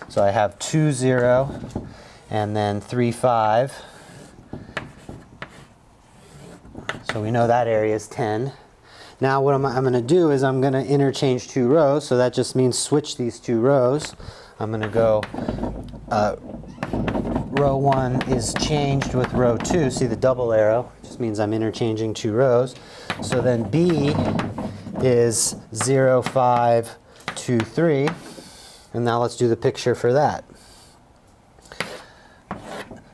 So I have 2, 0, and then 3, 5. So we know that area is 10. Now what I'm going to do is I'm going to interchange two rows. So that just means switch these two rows. I'm going to go, row 1 is changed with row 2. See the double arrow? Just means I'm interchanging two rows. So then B is 0, 5, 2, 3. And now let's do the picture for that.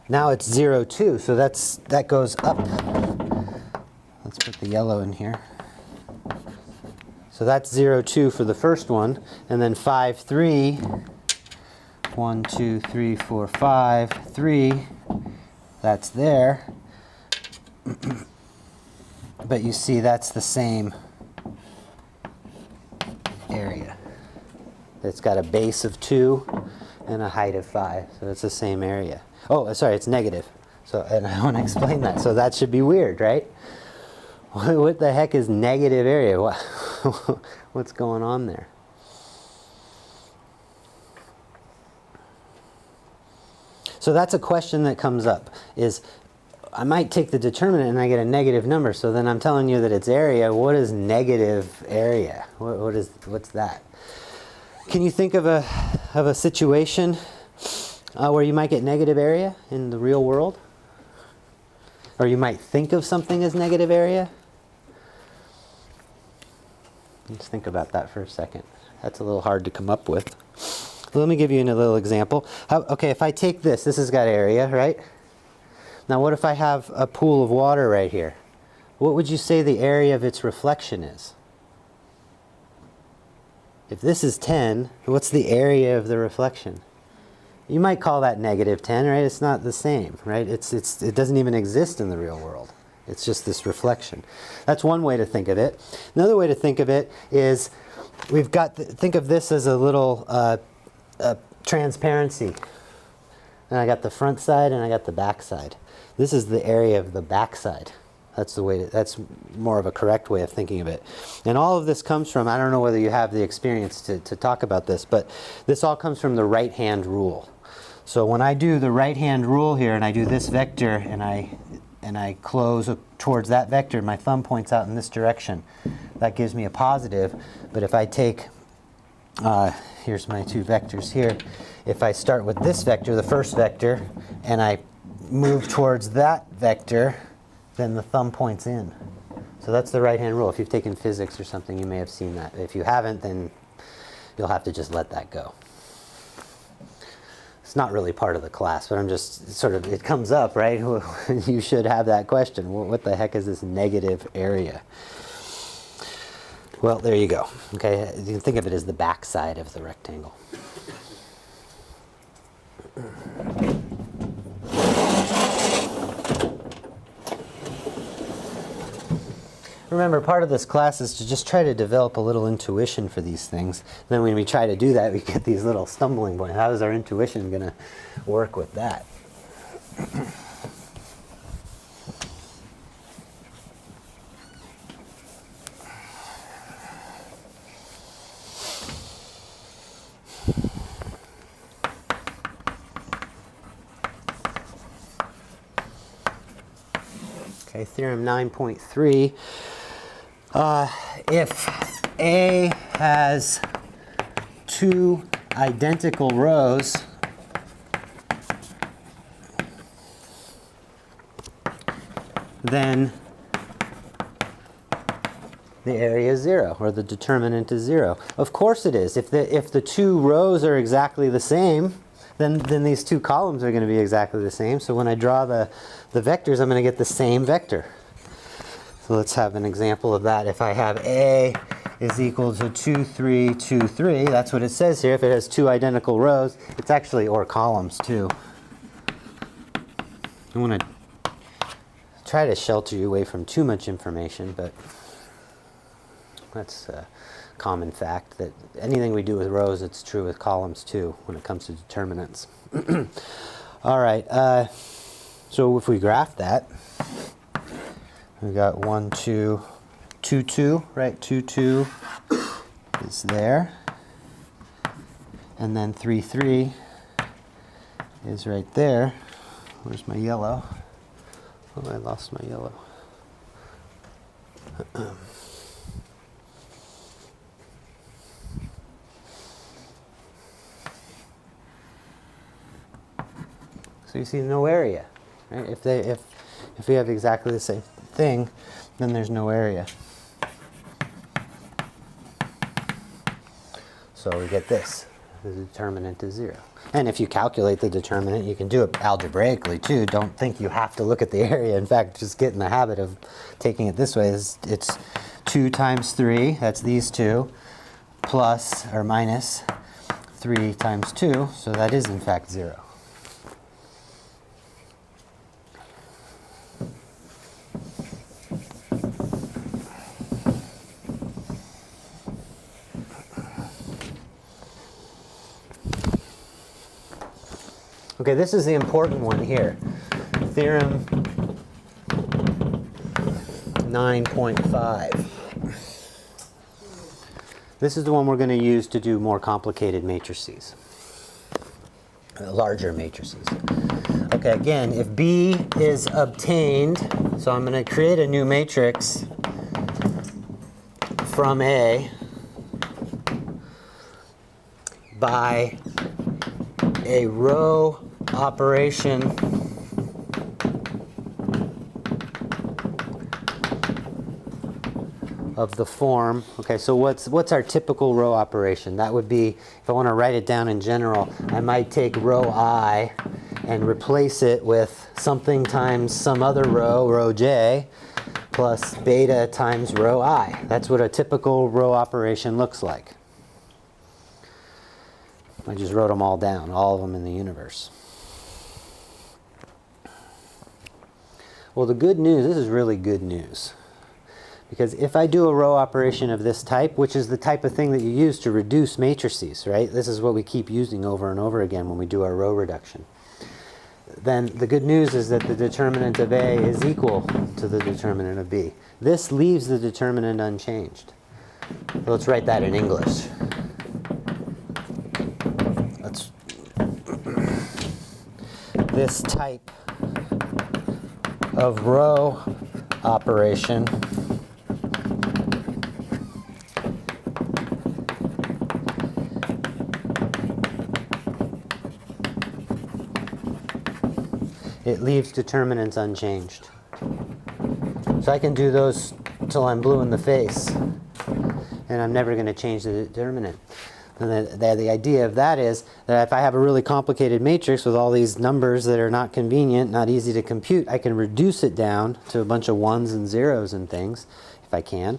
Now it's 0, 2. So that goes up. Let's put the yellow in here. So that's 0, 2 for the first one. And then 5, 3. 1, 2, 3, 4, 5, 3. That's there. But you see that's the same area. It's got a base of 2 and a height of 5. So it's the same area. Oh, sorry, it's negative. So, and I want to explain that. So that should be weird, right? What the heck is negative area? What's going on there? So that's a question that comes up, is I might take the determinant and I get a negative number, so then I'm telling you that it's area. What is negative area? What's that? Can you think of a situation where you might get negative area in the real world? Or you might think of something as negative area? Let's think about that for a second. That's a little hard to come up with. Let me give you a little example. Okay, if I take this has got area, right? Now what if I have a pool of water right here? What would you say the area of its reflection is? If this is 10, what's the area of the reflection? You might call that negative 10, right? It's not the same, right? It doesn't even exist in the real world. It's just this reflection. That's one way to think of it. Another way to think of it is we've got, think of this as a little transparency. And I got the front side and I got the back side. This is the area of the back side. That's more of a correct way of thinking of it. And all of this comes from, I don't know whether you have the experience to talk about this, but this all comes from the right-hand rule. So when I do the right-hand rule here and I do this vector and I close towards that vector, my thumb points out in this direction. That gives me a positive. But if I take, here's my two vectors here. If I start with this vector, the first vector, and I move towards that vector, then the thumb points in. So that's the right-hand rule. If you've taken physics or something, you may have seen that. If you haven't, then you'll have to just let that go. It's not really part of the class, but I'm just sort of, it comes up, right? You should have that question. What the heck is this negative area? Well, there you go. Okay, you can think of it as the back side of the rectangle. Remember, part of this class is to just try to develop a little intuition for these things. And then when we try to do that, we get these little stumbling points. How is our intuition going to work with that? Okay, theorem 9.3. If A has two identical rows, then the area is 0, or the determinant is 0. Of course it is. If the two rows are exactly the same, then these two columns are going to be exactly the same. So when I draw the vectors, I'm going to get the same vector. So let's have an example of that. If I have A is equal to 2, 3, 2, 3, that's what it says here. If it has two identical rows, it's actually, or columns too. I want to try to shelter you away from too much information, but that's a common fact that anything we do with rows, it's true with columns too when it comes to determinants. All right, so if we graph that, we got 1, 2, 2, 2, right? 2, 2 is there. And then 3, 3 is right there. Where's my yellow? Oh, I lost my yellow. So you see no area, right? If we have exactly the same thing, then there's no area. So we get this. The determinant is 0. And if you calculate the determinant, you can do it algebraically too. Don't think you have to look at the area. In fact, just get in the habit of taking it this way. It's 2 times 3, that's these two, plus or minus 3 times 2, so that is in fact 0. Okay, this is the important one here. Theorem 9.5. This is the one we're going to use to do more complicated matrices, larger matrices. Okay, again, if B is obtained, so I'm going to create a new matrix from A by a row operation of the form. Okay, so what's our typical row operation? That would be, if I want to write it down in general, I might take row I and replace it with something times some other row, row J, plus beta times row I. That's what a typical row operation looks like. I just wrote them all down, all of them in the universe. Well, the good news, this is really good news. Because if I do a row operation of this type, which is the type of thing that you use to reduce matrices, right? This is what we keep using over and over again when we do our row reduction. Then the good news is that the determinant of A is equal to the determinant of B. This leaves the determinant unchanged. So let's write that in English. This type of row operation it leaves determinants unchanged. So I can do those till I'm blue in the face, and I'm never going to change the determinant. And the idea of that is that if I have a really complicated matrix with all these numbers that are not convenient, not easy to compute, I can reduce it down to a bunch of ones and zeros and things, if I can,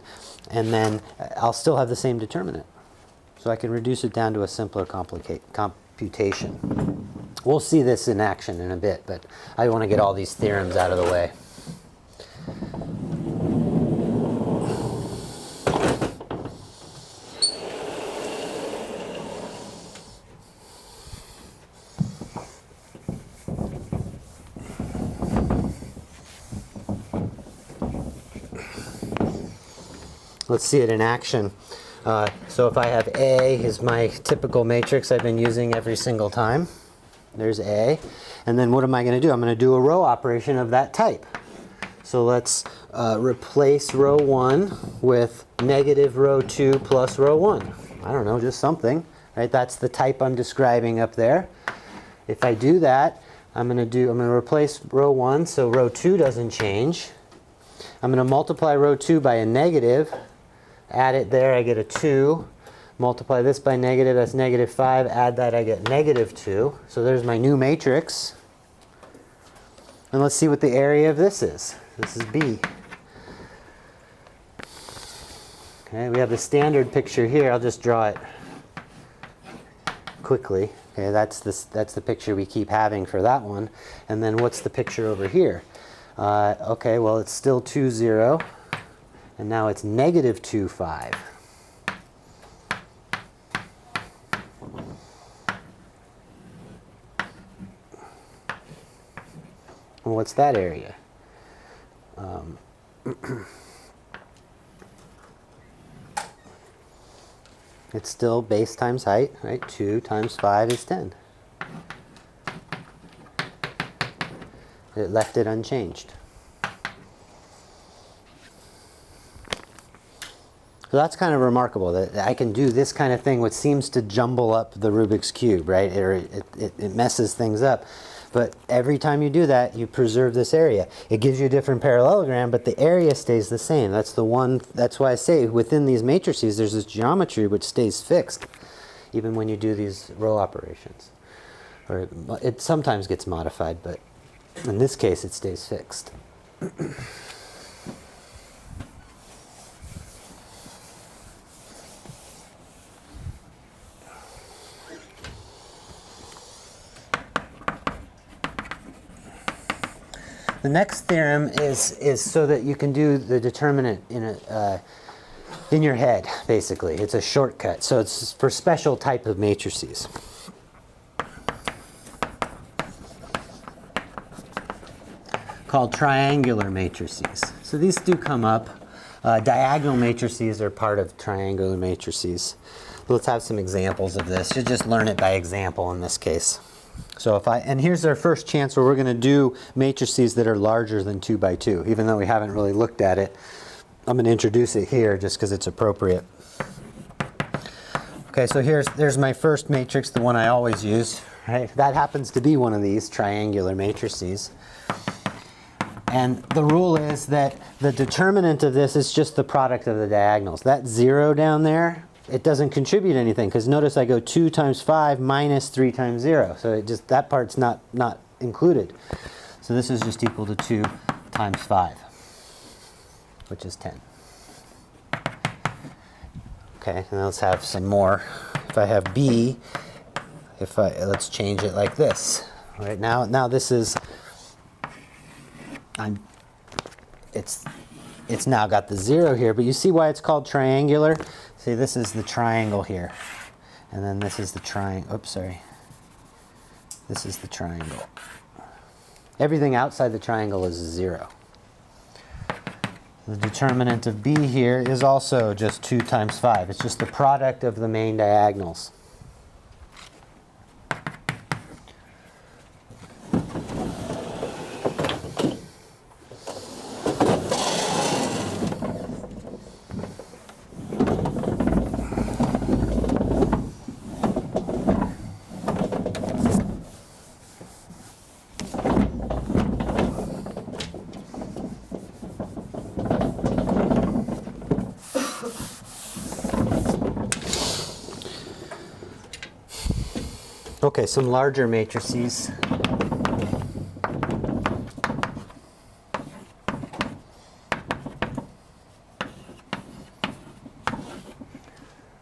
and then I'll still have the same determinant. So I can reduce it down to a simpler computation. We'll see this in action in a bit, but I want to get all these theorems out of the way. Let's see it in action. So if I have A is my typical matrix I've been using every single time. There's A. And then what am I going to do? I'm going to do a row operation of that type. So let's replace row 1 with negative row 2 plus row 1. I don't know, just something. Right? That's the type I'm describing up there. If I do that, I'm going to replace row 1 so row 2 doesn't change. I'm going to multiply row 2 by a negative. Add it there, I get a 2. Multiply this by negative, that's negative 5. Add that, I get negative 2. So there's my new matrix. And let's see what the area of this is. This is B. Okay, we have the standard picture here. I'll just draw it quickly. Okay, that's the picture we keep having for that one. And then what's the picture over here? Okay, well, it's still 2, 0. And now it's negative 2, 5. And what's that area? It's still base times height, right? 2 times 5 is 10. It left it unchanged. So that's kind of remarkable that I can do this kind of thing, which seems to jumble up the Rubik's Cube, right? It messes things up. But every time you do that, you preserve this area. It gives you a different parallelogram, but the area stays the same. That's why I say within these matrices, there's this geometry which stays fixed, even when you do these row operations. Or it sometimes gets modified, but in this case, it stays fixed. The next theorem is so that you can do the determinant in your head, basically. It's a shortcut. So it's for special type of matrices. Called triangular matrices. So these do come up. Diagonal matrices are part of triangular matrices. Let's have some examples of this. You just learn it by example in this case. So and here's our first chance where we're going to do matrices that are larger than 2 by 2. Even though we haven't really looked at it, I'm going to introduce it here just because it's appropriate. Okay, so there's my first matrix, the one I always use. Right? That happens to be one of these triangular matrices. And the rule is that the determinant of this is just the product of the diagonals. That 0 down there, it doesn't contribute anything, because notice I go 2 times 5 minus 3 times 0. So that part's not included. So this is just equal to 2 times 5, which is 10. Okay, and let's have some more. If I have B, let's change it like this. Right now this is, it's now got the 0 here, but you see why it's called triangular? See, this is the triangle here. And then this is the triangle. Oops, sorry. This is the triangle. Everything outside the triangle is 0. The determinant of B here is also just 2 times 5. It's just the product of the main diagonals. Okay, some larger matrices.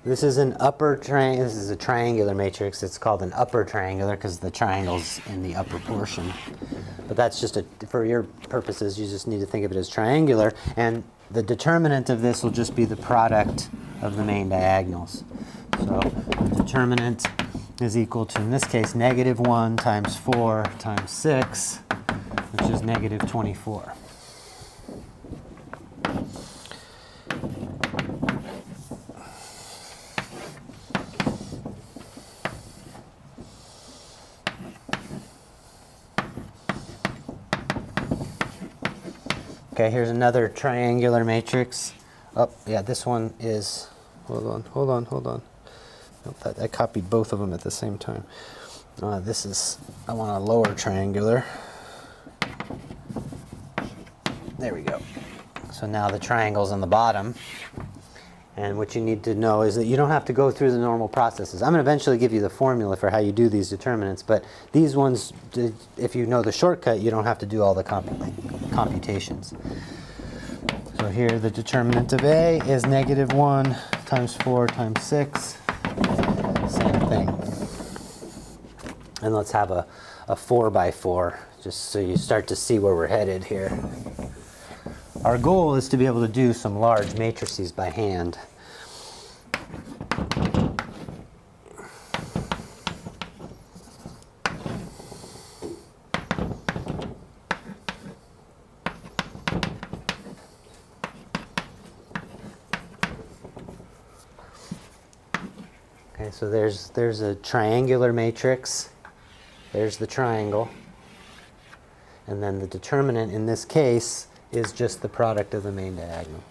This is an upper triangle. This is a triangular matrix. It's called an upper triangular because the triangle's in the upper portion. But that's just for your purposes, you just need to think of it as triangular. And the determinant of this will just be the product of the main diagonals. So the determinant is equal to, in this case, negative 1 times 4 times 6, which is negative 24. Okay, here's another triangular matrix. Oh, yeah, this one is, hold on. Nope, I copied both of them at the same time. This is, I want a lower triangular. There we go. So now the triangle's on the bottom. And what you need to know is that you don't have to go through the normal processes. I'm going to eventually give you the formula for how you do these determinants, but these ones, if you know the shortcut, you don't have to do all the computations. So here the determinant of A is -1 times 4 times 6. Same thing. And let's have a 4 by 4, just so you start to see where we're headed here. Our goal is to be able to do some large matrices by hand. Okay, so there's a triangular matrix. There's the triangle. And then the determinant in this case is just the product of the main diagonal.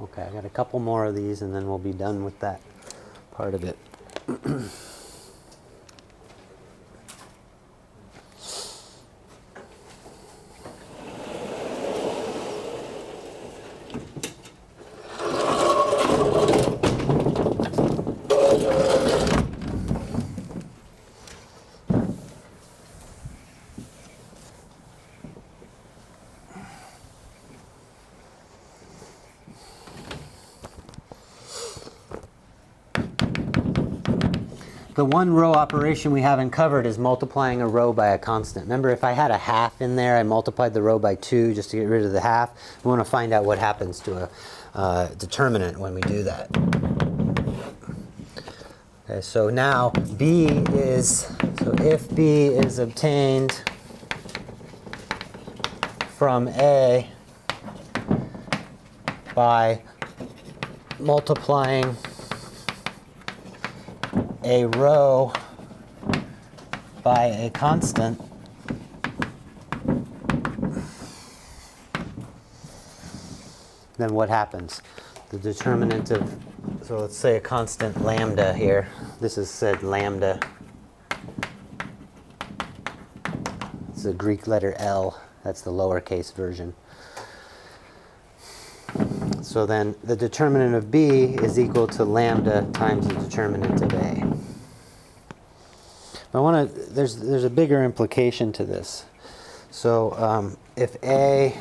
Okay, I got a couple more of these and then we'll be done with that part of it. The one row operation we haven't covered is multiplying a row by a constant. Remember, if I had a half in there, I multiplied the row by 2 just to get rid of the half. We want to find out what happens to a determinant when we do that. Okay, so now if B is obtained from A by multiplying a row by a constant, then what happens? The determinant of, so let's say a constant lambda here. This is said lambda. It's a Greek letter L. That's the lowercase version. So then the determinant of B is equal to lambda times the determinant of A. There's a bigger implication to this. So if A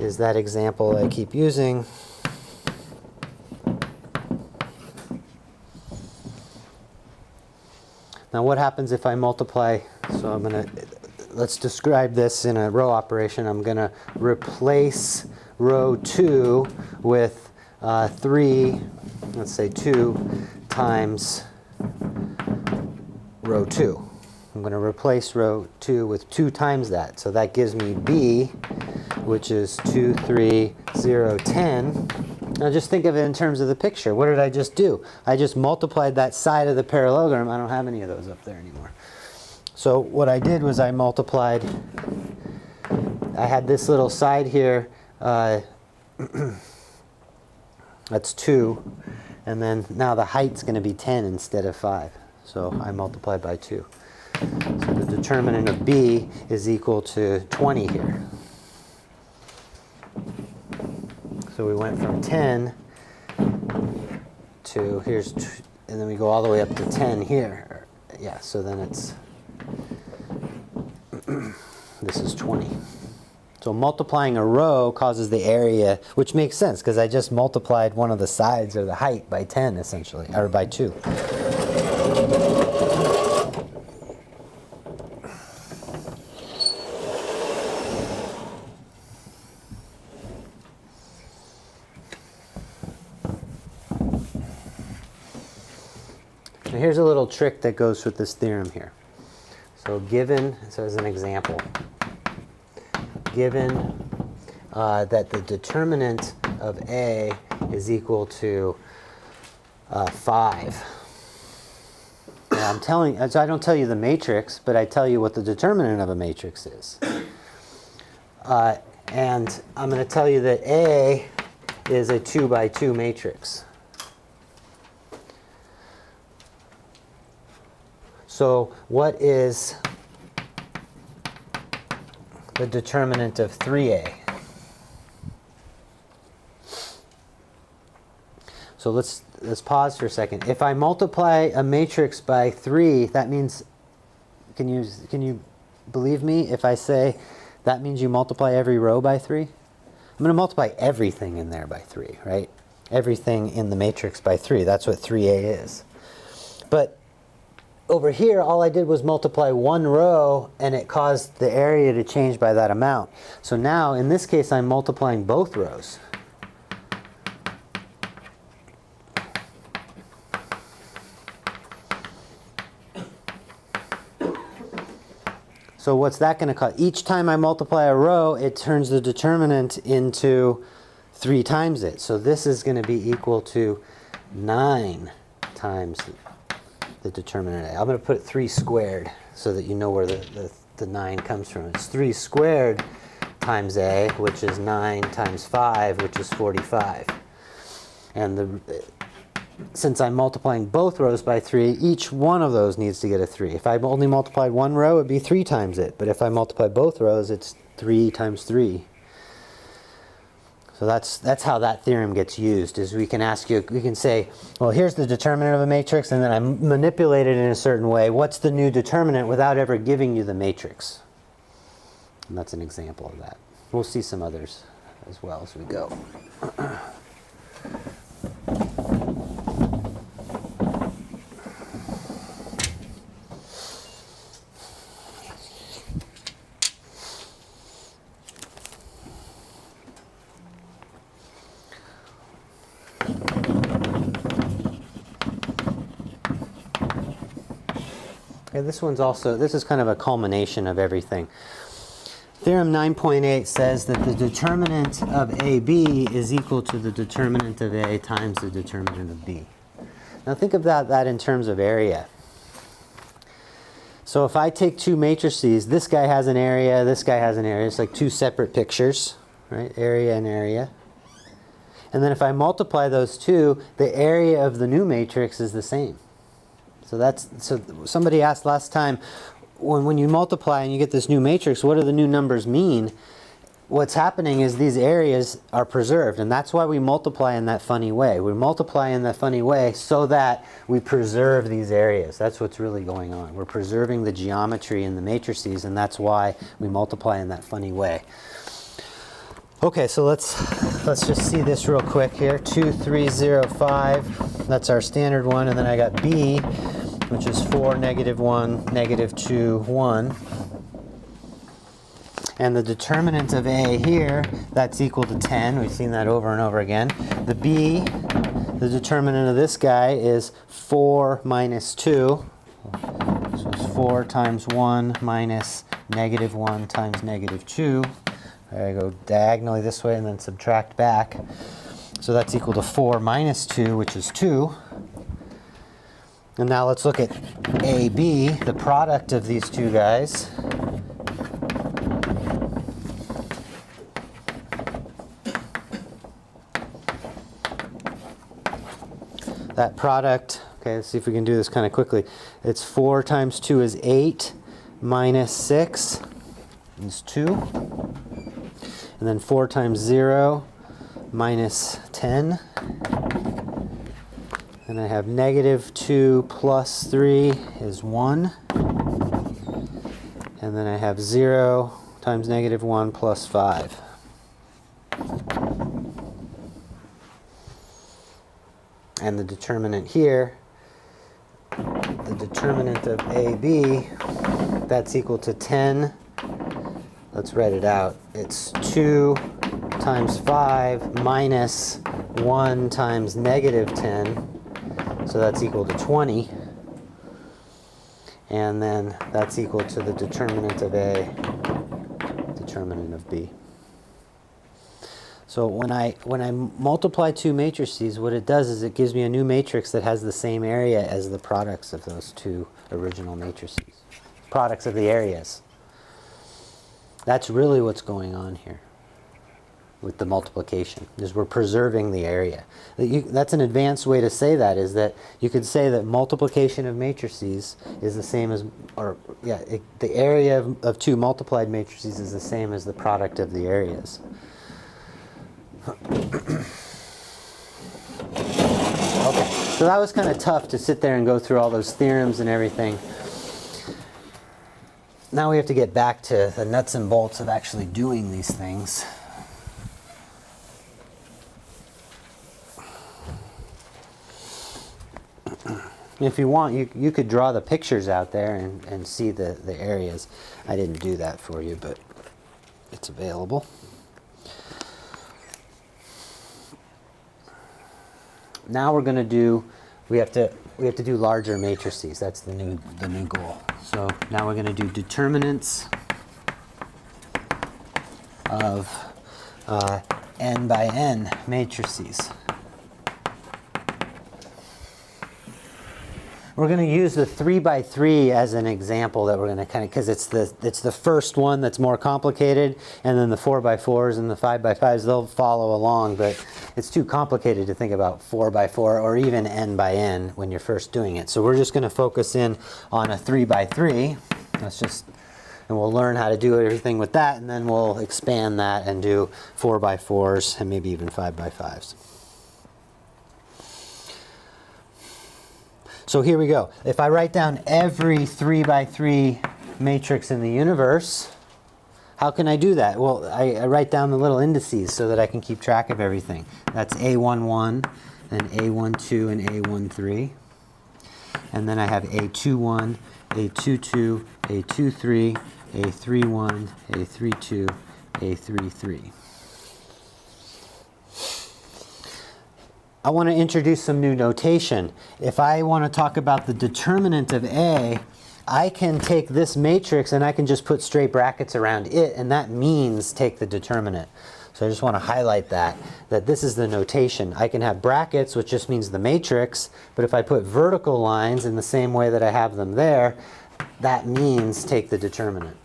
is that example I keep using, now what happens if I multiply? So let's describe this in a row operation. I'm going to replace row 2 with 3, let's say 2 times row 2. I'm going to replace row 2 with 2 times that. So that gives me B, which is 2, 3, 0, 10. Now just think of it in terms of the picture. What did I just do? I just multiplied that side of the parallelogram. I don't have any of those up there anymore. So what I did was I multiplied, I had this little side here, that's 2, and then now the height's going to be 10 instead of 5. So I multiplied by 2. So the determinant of B is equal to 20 here. So we went from 10 to here's, and then we go all the way up to 10 here. Yeah, so then it's, this is 20. So multiplying a row causes the area, which makes sense because I just multiplied one of the sides or the height by 10 essentially, or by 2. Now here's a little trick that goes with this theorem here. So as an example, given that the determinant of A is equal to 5. And so I don't tell you the matrix, but I tell you what the determinant of a matrix is. And I'm going to tell you that A is a 2 by 2 matrix. So what is the determinant of 3A? So let's pause for a second. If I multiply a matrix by 3, that means, can you believe me if I say that means you multiply every row by 3? I'm going to multiply everything in there by 3, right? Everything in the matrix by 3. That's what 3A is. But over here, all I did was multiply one row, and it caused the area to change by that amount. So now, in this case, I'm multiplying both rows. So what's that going to cause? Each time I multiply a row, it turns the determinant into 3 times it. So this is going to be equal to 9 times the determinant A. I'm going to put 3 squared so that you know where the 9 comes from. It's 3 squared times A, which is 9 times 5, which is 45. And since I'm multiplying both rows by 3, each one of those needs to get a 3. If I only multiplied one row, it would be 3 times it. But if I multiply both rows, it's 3 times 3. So that's how that theorem gets used, is we can say, well, here's the determinant of a matrix, and then I manipulate it in a certain way. What's the new determinant without ever giving you the matrix? And that's an example of that. We'll see some others as well as we go. This is kind of a culmination of everything. Theorem 9.8 says that the determinant of AB is equal to the determinant of A times the determinant of B. Now think of that in terms of area. So if I take 2 matrices, this guy has an area, this guy has an area. It's like 2 separate pictures, right? Area and area. And then if I multiply those 2, the area of the new matrix is the same. So somebody asked last time, when you multiply and you get this new matrix, what do the new numbers mean? What's happening is these areas are preserved, and that's why we multiply in that funny way. We multiply in that funny way so that we preserve these areas. That's what's really going on. We're preserving the geometry in the matrices, and that's why we multiply in that funny way. Okay, so let's just see this real quick here. 2, 3, 0, 5. That's our standard one, and then I got B, which is 4, -1, -2, 1. And the determinant of A here, that's equal to 10. We've seen that over and over again. The B, the determinant of this guy is 4 minus 2. So it's 4 times 1 minus -1 times -2. I go diagonally this way and then subtract back. So that's equal to 4 minus 2, which is 2. And now let's look at AB, the product of these two guys. That product, okay, let's see if we can do this kind of quickly. It's 4 times 2 is 8, minus 6 is 2. And then 4 times 0 minus 10. And I have -2 plus 3 is 1. And then I have 0 times -1 plus 5. And the determinant here, the determinant of AB, that's equal to 10. Let's write it out. It's 2 times 5 minus 1 times -10. So that's equal to 20. and then that's equal to the determinant of A, determinant of B. So when I multiply two matrices, what it does is it gives me a new matrix that has the same area as the products of those two original matrices. Products of the areas. That's really what's going on here with the multiplication, is we're preserving the area. That's an advanced way to say that, is that you could say that multiplication of matrices is the same as, the area of two multiplied matrices is the same as the product of the areas. Okay, so that was kind of tough to sit there and go through all those theorems and everything. Now we have to get back to the nuts and bolts of actually doing these things. If you want, you could draw the pictures out there and see the areas. I didn't do that for you, but it's available. Now we're going to do, we have to do larger matrices. That's the new goal. So now we're going to do determinants of n by n matrices. We're going to use the 3 by 3 as an example that we're going to kind of, because it's the first one that's more complicated, and then the 4 by 4s and the 5 by 5s, they'll follow along, but it's too complicated to think about 4 by 4 or even n by n when you're first doing it. So we're just going to focus in on a 3 by 3. And we'll learn how to do everything with that, and then we'll expand that and do 4 by 4s and maybe even 5 by 5s. So here we go. If I write down every 3 by 3 matrix in the universe, how can I do that? Well, I write down the little indices so that I can keep track of everything. That's A11, and A12, and A13. And then I have A21, A22, A23, A31, A32, A33. I want to introduce some new notation. If I want to talk about the determinant of A, I can take this matrix and I can just put straight brackets around it, and that means take the determinant. So I just want to highlight that this is the notation. I can have brackets, which just means the matrix, but if I put vertical lines in the same way that I have them there, that means take the determinant.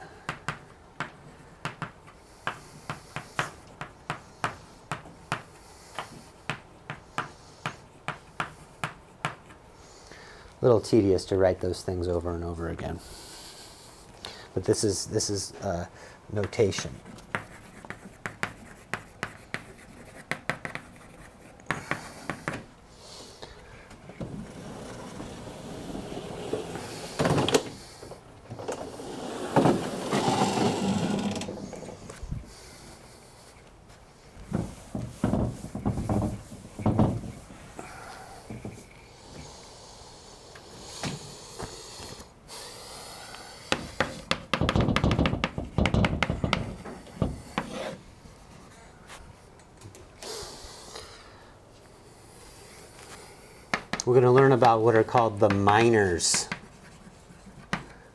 A little tedious to write those things over and over again, but this is notation. We're going to learn about what are called the minors.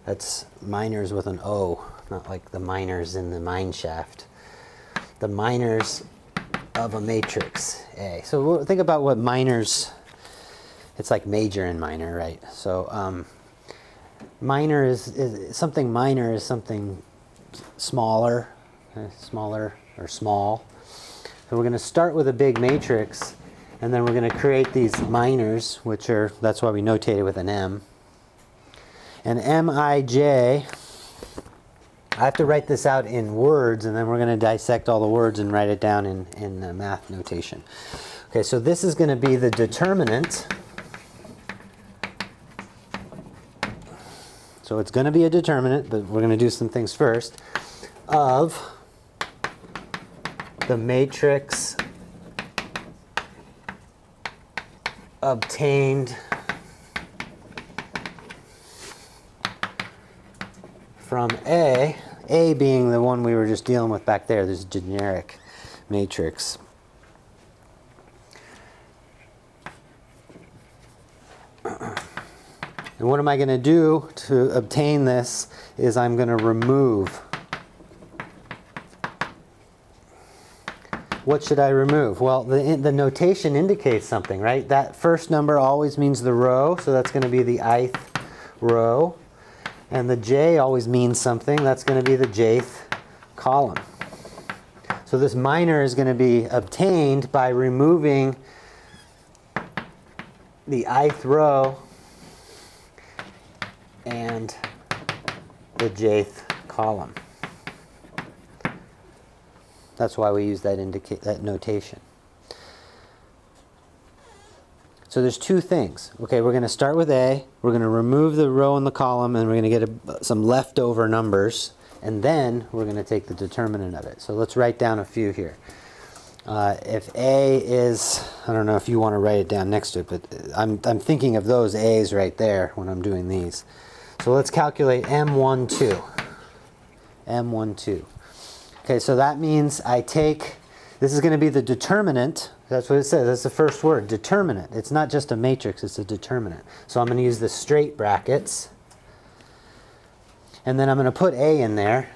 That's minors with an O, not like the miners in the mine shaft. The minors of a matrix A. So we'll think about what minors, it's like major and minor, right? So minor is something minor is something smaller, smaller or small. So we're going to start with a big matrix, and then we're going to create these minors, which are, that's why we notate it with an M. And Mij, I have to write this out in words, and then we're going to dissect all the words and write it down in math notation. Okay, so this is going to be the determinant. So it's going to be a determinant, but we're going to do some things first, of the matrix obtained from A being the one we were just dealing with back there, this generic matrix. And what am I going to do to obtain this is I'm going to remove. What should I remove? Well, the notation indicates something, right? That first number always means the row, so that's going to be the ith row. And the j always means something, that's going to be the jth column. So this minor is going to be obtained by removing the ith row and the jth column. That's why we use that notation. So there's two things. Okay, we're going to start with A. We're going to remove the row and the column, and we're going to get some leftover numbers. And then we're going to take the determinant of it. So let's write down a few here. If A is, I don't know if you want to write it down next to it, but I'm thinking of those A's right there when I'm doing these. So let's calculate M12. M12. Okay, so that means I take, this is going to be the determinant. That's what it says. That's the first word, determinant. It's not just a matrix, it's a determinant. So I'm going to use the straight brackets. And then I'm going to put A in there.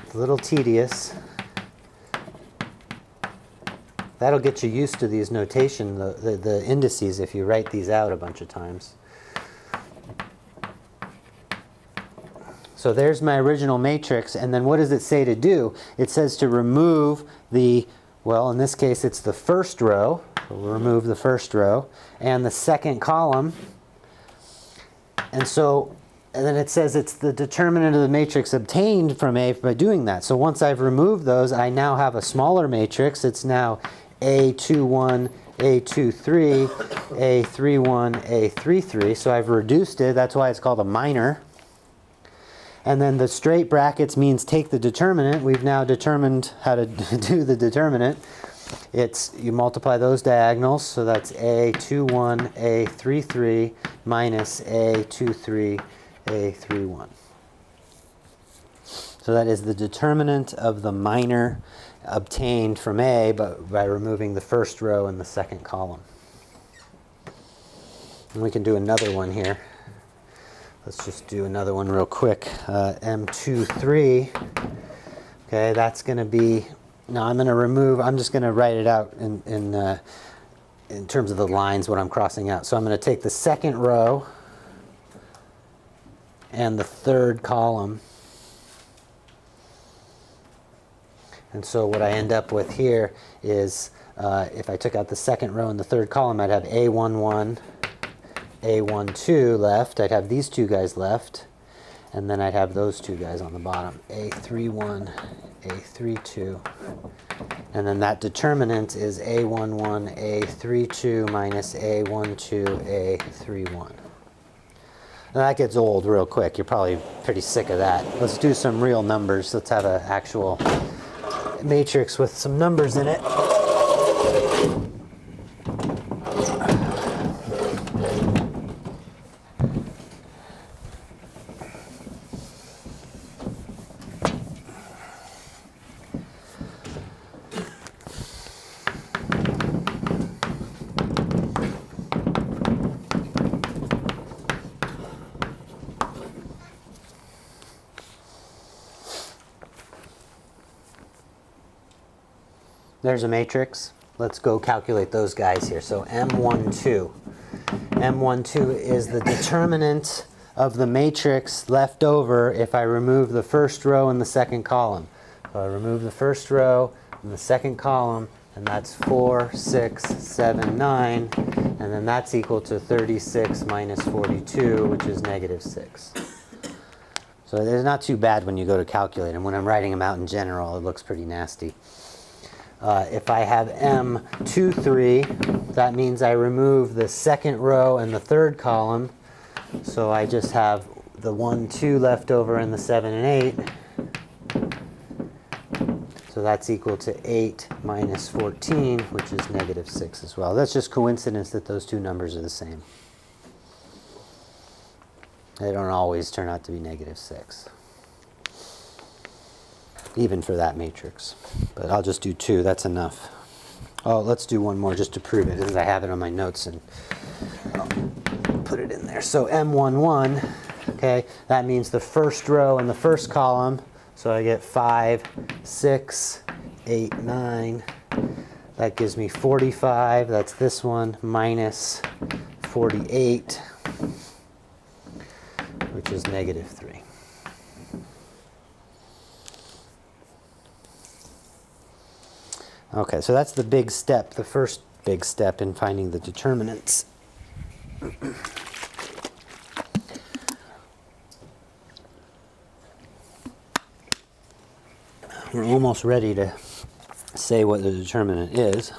It's a little tedious. That'll get you used to these notation, the indices, if you write these out a bunch of times. So there's my original matrix, and then what does it say to do? It says to remove the, well, in this case it's the first row. So we'll remove the first row and the second column. And then it says it's the determinant of the matrix obtained from A by doing that. So once I've removed those, I now have a smaller matrix. It's now A21, A23, A31, A33. So I've reduced it. That's why it's called a minor. And then the straight brackets means take the determinant. We've now determined how to do the determinant. You multiply those diagonals, so that's A21, A33 minus A23, A31. So that is the determinant of the minor obtained from A but by removing the first row and the second column. And we can do another one here. Let's just do another one real quick. M23. Okay, that's going to be, now I'm going to remove, I'm just going to write it out in terms of the lines, what I'm crossing out. So I'm going to take the second row and the third column. And so what I end up with here is, if I took out the second row and the third column, I'd have A11, A12 left. I'd have these two guys left. And then I'd have those two guys on the bottom. A31, A32. And then that determinant is A11, A32 minus A12, A31. Now that gets old real quick. You're probably pretty sick of that. Let's do some real numbers. Let's have an actual matrix with some numbers in it. There's a matrix. Let's go calculate those guys here. So M12. M12 is the determinant of the matrix left over if I remove the first row and the second column. So I remove the first row and the second column, and that's 4, 6, 7, 9. And then that's equal to 36 minus 42, which is negative 6. So it's not too bad when you go to calculate them. When I'm writing them out in general, it looks pretty nasty. If I have M23, that means I remove the second row and the third column. So I just have the 1, 2 left over and the 7 and 8. So that's equal to 8 minus 14, which is negative 6 as well. That's just coincidence that those two numbers are the same. They don't always turn out to be negative 6. Even for that matrix. But I'll just do 2, that's enough. Oh, let's do one more just to prove it, because I have it on my notes. And Put it in there. So M11, okay, that means the first row and the first column. So I get 5, 6, 8, 9. That gives me 45. That's this one, minus 48, which is negative 3. Okay, so that's the big step, the first big step in finding the determinants. We're almost ready to say what the determinant is.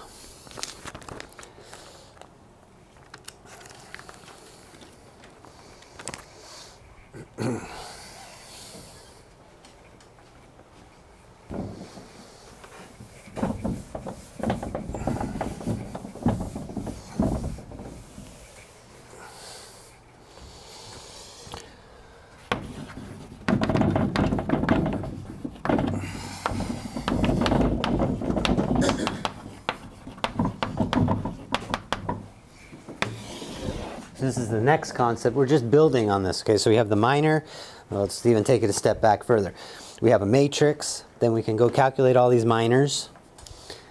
This is the next concept. We're just building on this. Okay, so we have the minor. Well, let's even take it a step back further. We have a matrix. Then we can go calculate all these minors.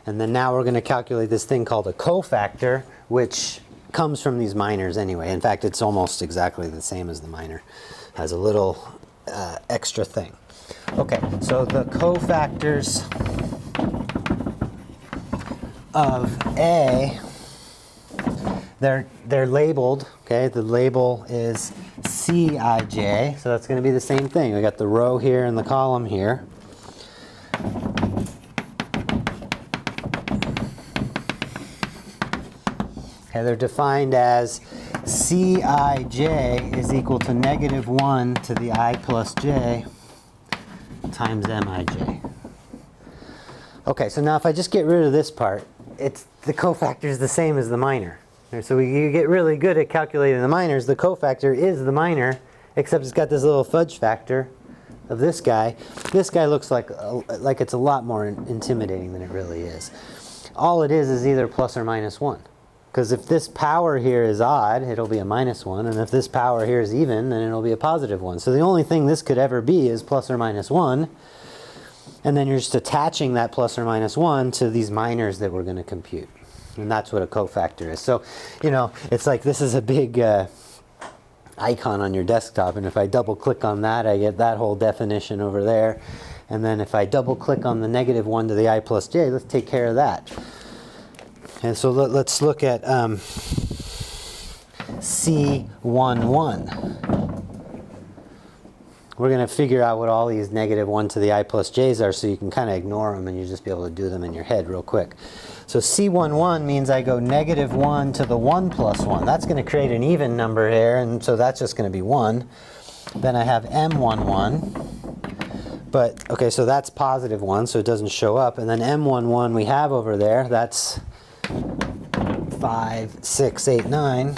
And then now we're going to calculate this thing called a cofactor, which comes from these minors anyway. In fact, it's almost exactly the same as the minor. Has a little extra thing. Okay, so the cofactors of A, they're labeled. Okay, the label is Cij, so that's going to be the same thing. We got the row here and the column here. Okay, they're defined as Cij is equal to negative 1 to the I plus j times Mij. Okay, so now if I just get rid of this part, the cofactor is the same as the minor. So you get really good at calculating the minors. The cofactor is the minor, except it's got this little fudge factor of this guy. This guy looks like it's a lot more intimidating than it really is. All it is either plus or minus 1. Because if this power here is odd, it'll be a minus 1. And if this power here is even, then it'll be a positive 1. So the only thing this could ever be is plus or minus 1. And then you're just attaching that plus or minus 1 to these minors that we're going to compute. And that's what a cofactor is. So, you know, it's like this is a big icon on your desktop. And if I double click on that, I get that whole definition over there. And then if I double click on the negative 1 to the I plus j, let's take care of that. And so let's look at C11. We're going to figure out what all these negative 1 to the I plus j's are, so you can kind of ignore them and you just be able to do them in your head real quick. So C11 means I go negative 1 to the 1 plus 1. That's going to create an even number here, and so that's just going to be 1. Then I have M11. But, okay, so that's positive 1, so it doesn't show up. And then M11 we have over there, that's 5, 6, 8, 9,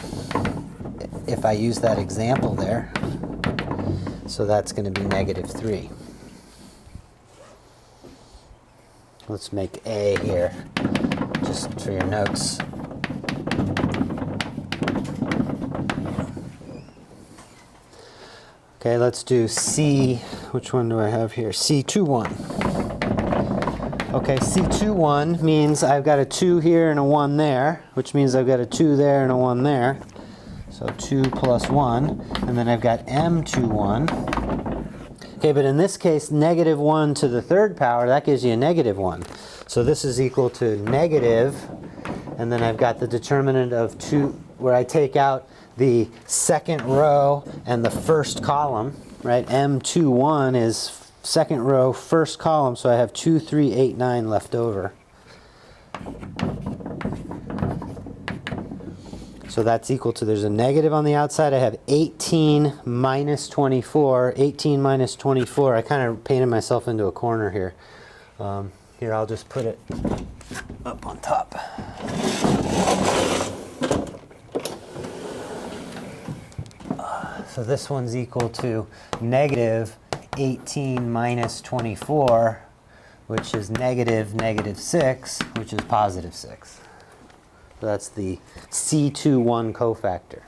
if I use that example there. So that's going to be negative 3. Let's make A here, just for your notes. Okay, let's do C, which one do I have here? C21. Okay, C21 means I've got a 2 here and a 1 there, which means I've got a 2 there and a 1 there. So 2 plus 1, and then I've got M21. Okay, but in this case, negative 1 to the third power, that gives you a negative 1. So this is equal to negative, and then I've got the determinant of 2, where I take out the second row and the first column, right? M21 is second row, first column, so I have 2, 3, 8, 9 left over. So that's equal to, there's a negative on the outside. I have 18 minus 24. 18 minus 24. I kind of painted myself into a corner here. Here, I'll just put it up on top. So this one's equal to negative 18 minus 24, which is negative 6, which is positive 6. That's the C21 cofactor.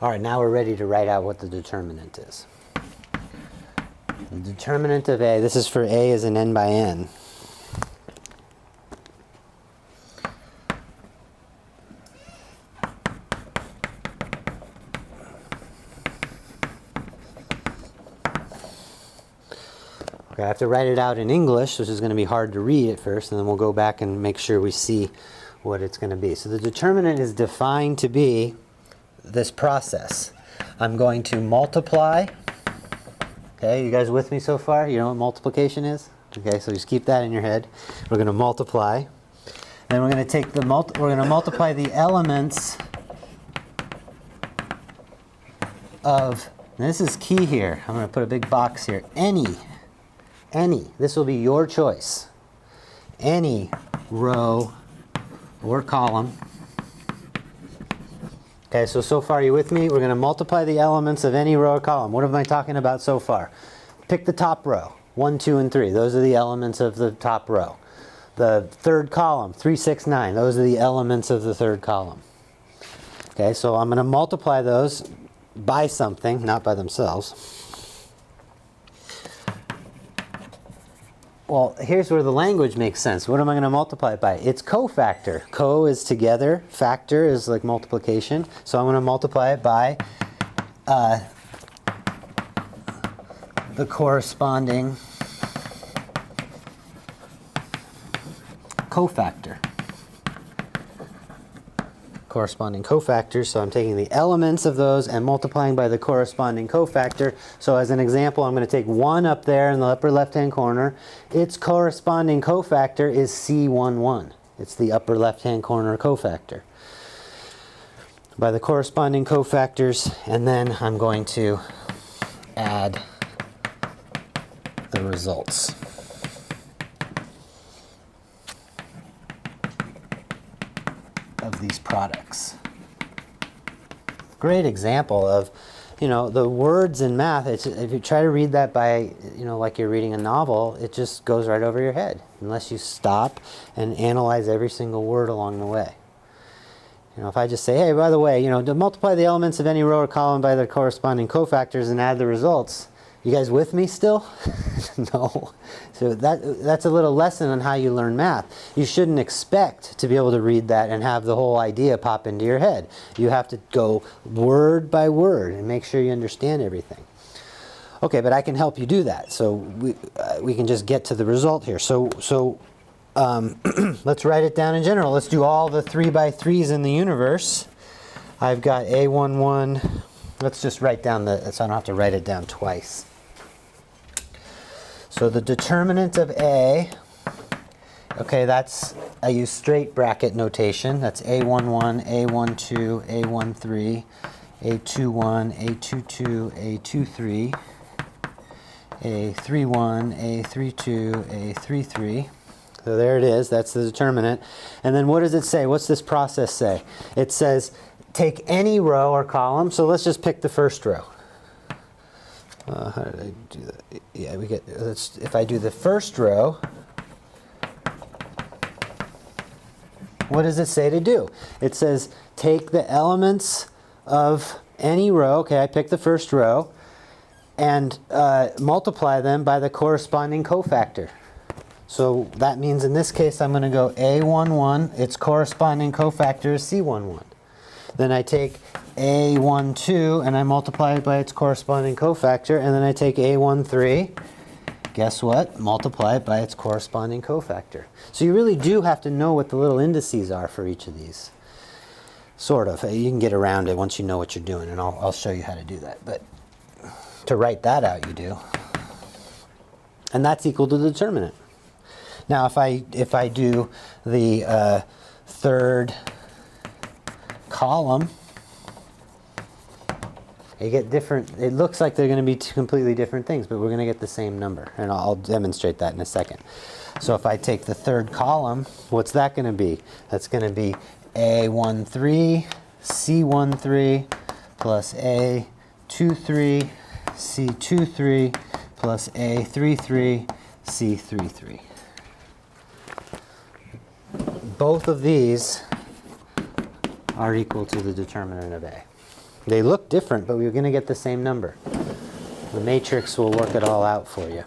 All right, now we're ready to write out what the determinant is. The determinant of A, this is for A as an n by n. Okay, I have to write it out in English, which is going to be hard to read at first, and then we'll go back and make sure we see what it's going to be. So the determinant is defined to be this process. I'm going to multiply. Okay, you guys with me so far? You know what multiplication is? Okay, so just keep that in your head. We're going to multiply. Then we're going to take we're going to multiply the elements of, and this is key here. I'm going to put a big box here. Any, this will be your choice. Any row or column. Okay, so far, are you with me? We're going to multiply the elements of any row or column. What am I talking about so far? Pick the top row, 1, 2, and 3. Those are the elements of the top row. The third column, 3, 6, 9. Those are the elements of the third column. Okay, so I'm going to multiply those by something, not by themselves. Well, here's where the language makes sense. What am I going to multiply it by? It's cofactor. Co is together. Factor is like multiplication. So I'm going to multiply it by the corresponding cofactor. Corresponding cofactors. So I'm taking the elements of those and multiplying by the corresponding cofactor. So as an example, I'm going to take 1 up there in the upper left-hand corner. Its corresponding cofactor is C11. It's the upper left-hand corner cofactor. By the corresponding cofactors, and then I'm going to add the results. Of these products. Great example of, you know, the words in math. If you try to read that by, you know, like you're reading a novel, it just goes right over your head unless you stop and analyze every single word along the way. You know, if I just say, hey, by the way, you know, to multiply the elements of any row or column by their corresponding cofactors and add the results. You guys with me still? No. So that's a little lesson on how you learn math. You shouldn't expect to be able to read that and have the whole idea pop into your head. You have to go word by word and make sure you understand everything. Okay, but I can help you do that. So we can just get to the result here. So let's write it down in general. Let's do all the 3 by 3s in the universe. I've got A11. Let's just write down so I don't have to write it down twice. So the determinant of A, okay, I use straight bracket notation. That's A11, A12, A13, A21, A22, A23, A31, A32, A33. So there it is. That's the determinant. And then what does it say? What's this process say? It says take any row or column. So let's just pick the first row. How did I do that? Yeah, if I do the first row, what does it say to do? It says take the elements of any row. Okay, I picked the first row, and multiply them by the corresponding cofactor. So that means in this case I'm going to go A11, its corresponding cofactor is C11. Then I take A12 and I multiply it by its corresponding cofactor, and then I take A13, guess what? Multiply it by its corresponding cofactor. So you really do have to know what the little indices are for each of these. Sort of. You can get around it once you know what you're doing, and I'll show you how to do that. But to write that out, you do. And that's equal to the determinant. Now if I do the third column, you get different, it looks like they're going to be two completely different things, but we're going to get the same number, and I'll demonstrate that in a second. So if I take the third column, what's that going to be? That's going to be A13, C13 plus A23 C23 plus A33 C33. Both of these are equal to the determinant of A. They look different, but we're going to get the same number. The matrix will work it all out for you.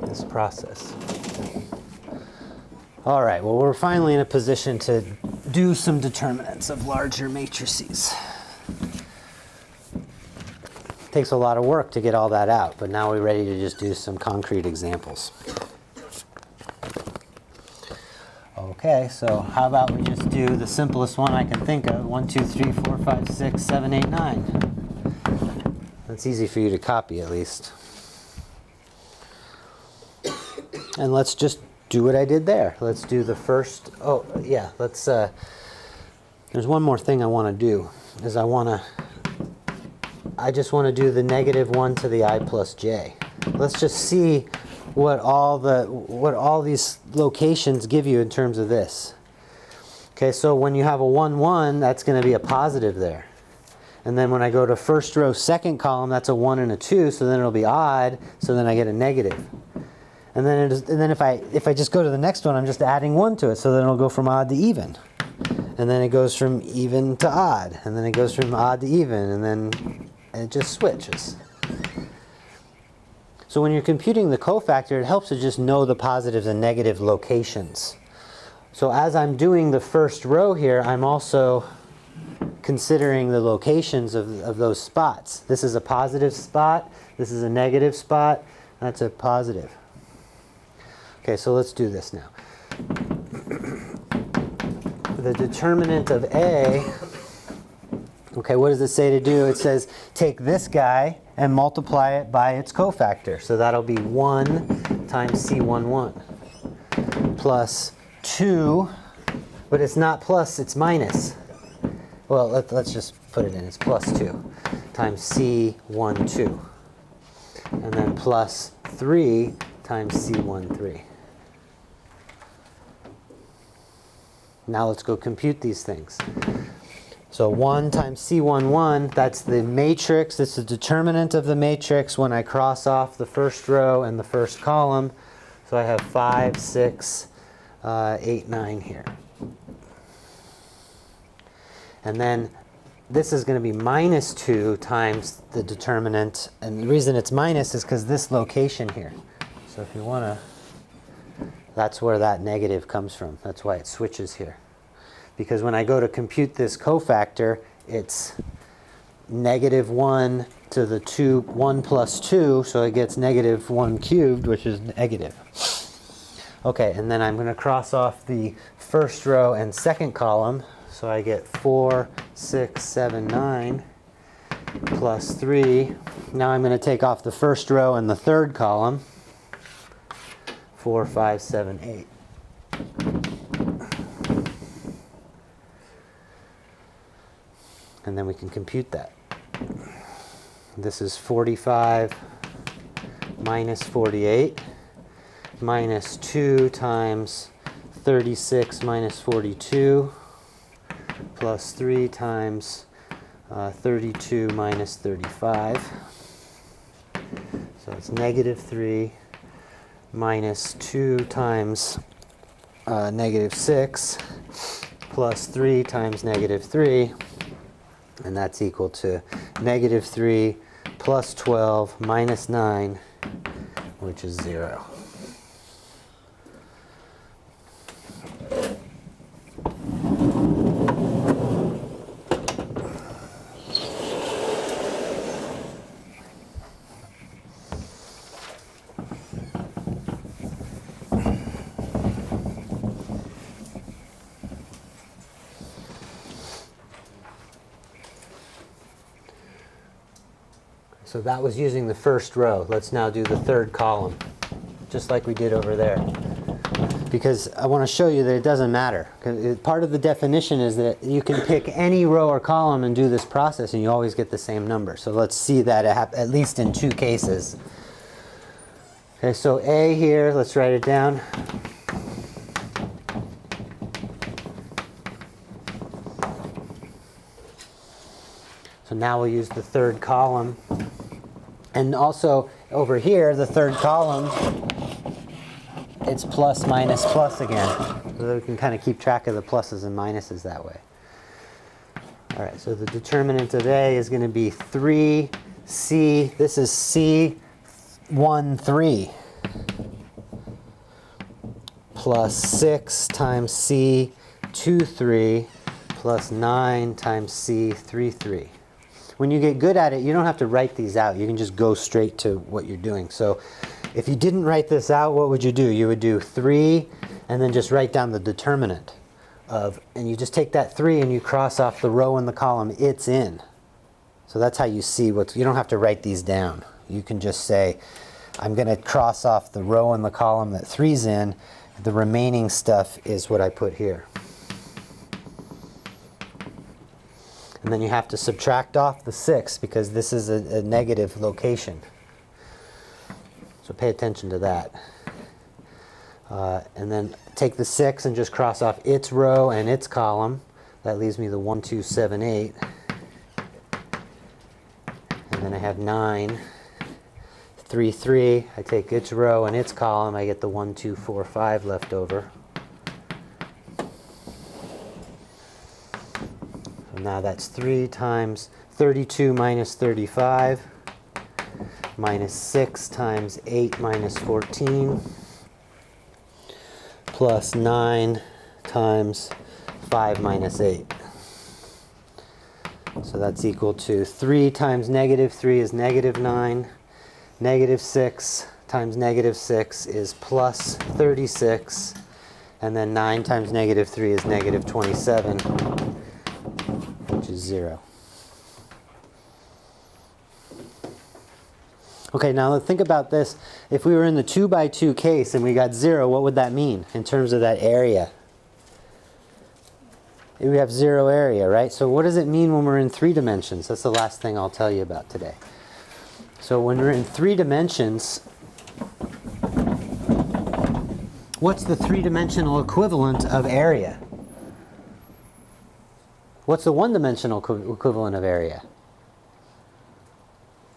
This process. All right, well, we're finally in a position to do some determinants of larger matrices. Takes a lot of work to get all that out, but now we're ready to just do some concrete examples. Okay, so how about we just do the simplest one I can think of, 1, 2, 3, 4, 5, 6, 7, 8, 9. That's easy for you to copy at least. And let's just do what I did there. Let's do the first, oh yeah, let's, there's one more thing I want to do, is I just want to do the -1 to the I plus j. Let's just see what all these locations give you in terms of this. Okay, so when you have a 1, 1, that's going to be a positive there. And then when I go to first row, second column, that's a 1 and a 2, so then it'll be odd, so then I get a negative. And then if I just go to the next one, I'm just adding 1 to it, so then it'll go from odd to even. And then it goes from even to odd, and then it goes from odd to even, and then it just switches. So when you're computing the cofactor, it helps to just know the positives and negative locations. So as I'm doing the first row here, I'm also considering the locations of those spots. This is a positive spot, this is a negative spot, that's a positive. Okay, so let's do this now. The determinant of A, okay, what does it say to do? It says take this guy and multiply it by its cofactor. So that'll be 1 times C11 plus 2, but it's not plus, it's minus. Well, let's just put it in. It's plus 2 times C12. And then plus 3 times C13. Now let's go compute these things. So 1 times C11, that's the matrix. That's the determinant of the matrix when I cross off the first row and the first column. So I have 5, 6, 8, 9 here. And then this is going to be minus 2 times the determinant. And the reason it's minus is because this location here. So if you want to, that's where that negative comes from. That's why it switches here. Because when I go to compute this cofactor, it's -1 to the 2, 1 plus 2, so it gets -1 cubed, which is negative. Okay, and then I'm going to cross off the first row and second column, so I get 4, 6, 7, 9, plus 3. Now I'm going to take off the first row and the third column, 4, 5, 7, 8. And then we can compute that. This is 45 minus 48 minus 2 times 36 minus 42 plus 3 times 32 minus 35. So it's -3 minus 2 times -6 plus 3 times -3. And that's equal to -3 plus 12 minus 9, which is 0. So that was using the first row. Let's now do the third column, just like we did over there. Because I want to show you that it doesn't matter. Part of the definition is that you can pick any row or column and do this process, and you always get the same number. So let's see that at least in 2 cases. Okay, so A here, let's write it down. So now we'll use the third column. And also over here, the third column, it's plus, minus, plus again. So we can kind of keep track of the pluses and minuses that way. All right, so the determinant of A is going to be 3C. This is C1, 3. Plus 6 times C2, 3 plus 9 times C3, 3. When you get good at it, you don't have to write these out. You can just go straight to what you're doing. So if you didn't write this out, what would you do? You would do 3 and then just write down the determinant of, and you just take that 3 and you cross off the row and the column it's in. So that's how you see what's, you don't have to write these down. You can just say, I'm going to cross off the row and the column that 3's in. The remaining stuff is what I put here. And then you have to subtract off the 6 because this is a negative location. So pay attention to that. And then take the 6 and just cross off its row and its column. That leaves me the 1, 2, 7, 8. And then I have 9, 3, 3. I take its row and its column. I get the 1, 2, 4, 5 left over. So now that's 3 times 32 minus 35 minus 6 times 8 minus 14 plus 9 times 5 minus 8. So that's equal to 3 times negative 3 is negative 9. Negative 6 times negative 6 is plus 36. And then 9 times negative 3 is negative 27, which is 0. Okay, now think about this. If we were in the 2 by 2 case and we got 0, what would that mean in terms of that area? We have 0 area, right? So what does it mean when we're in 3 dimensions? That's the last thing I'll tell you about today. So when we're in 3 dimensions, what's the 3-dimensional equivalent of area? What's the 1-dimensional equivalent of area?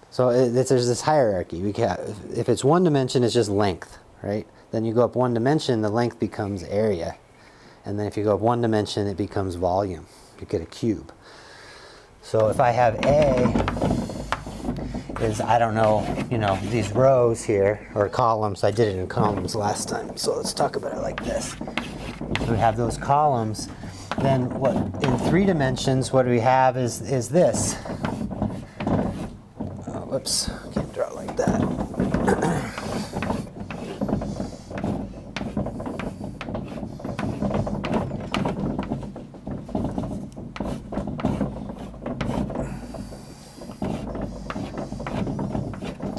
So there's this hierarchy. If it's 1 dimension, it's just length, right? Then you go up 1 dimension, the length becomes area. And then if you go up 1 dimension, it becomes volume. You get a cube. So if I have A is, I don't know, these rows here, or columns. I did it in columns last time. So let's talk about it like this. So we have those columns. Then what in 3 dimensions, what we have is this. Whoops, can't draw it like that.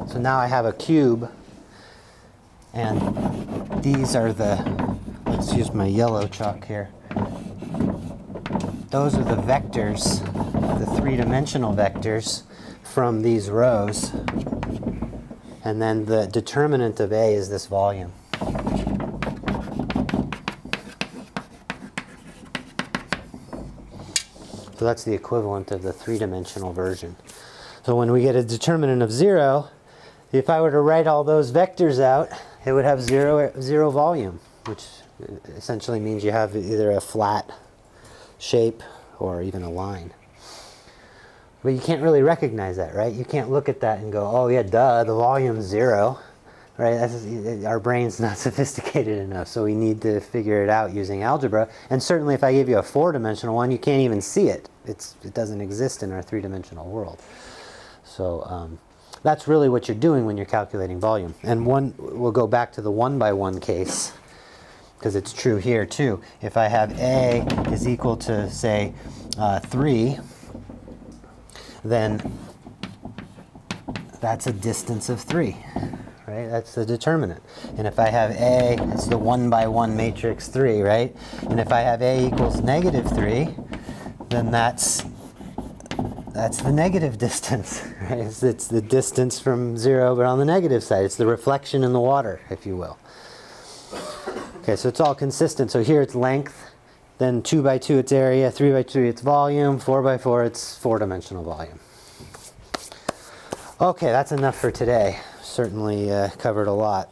So now I have a cube, and these are the, let's use my yellow chalk here. Those are the vectors, the 3-dimensional vectors from these rows, and then the determinant of A is this volume. So that's the equivalent of the 3-dimensional version. So when we get a determinant of 0, if I were to write all those vectors out, it would have zero volume, which essentially means you have either a flat shape or even a line. But you can't really recognize that, right? You can't look at that and go, oh yeah, duh, the volume's 0, right? Our brain's not sophisticated enough, so we need to figure it out using algebra. And certainly if I give you a 4-dimensional one, you can't even see it. It doesn't exist in our 3-dimensional world. So that's really what you're doing when you're calculating volume. And we'll go back to the 1 by 1 case, because it's true here too. If I have A is equal to, say, 3, then that's a distance of 3, right? That's the determinant. And if I have A, it's the 1 by 1 matrix 3, right? And if I have A equals negative 3, then that's the negative distance, right? It's the distance from 0, but on the negative side. It's the reflection in the water, if you will. Okay, so it's all consistent. So here it's length, Then 2 by 2 its area, 3 by 3 its volume, 4 by 4 its four-dimensional volume. Okay, that's enough for today. Certainly covered a lot.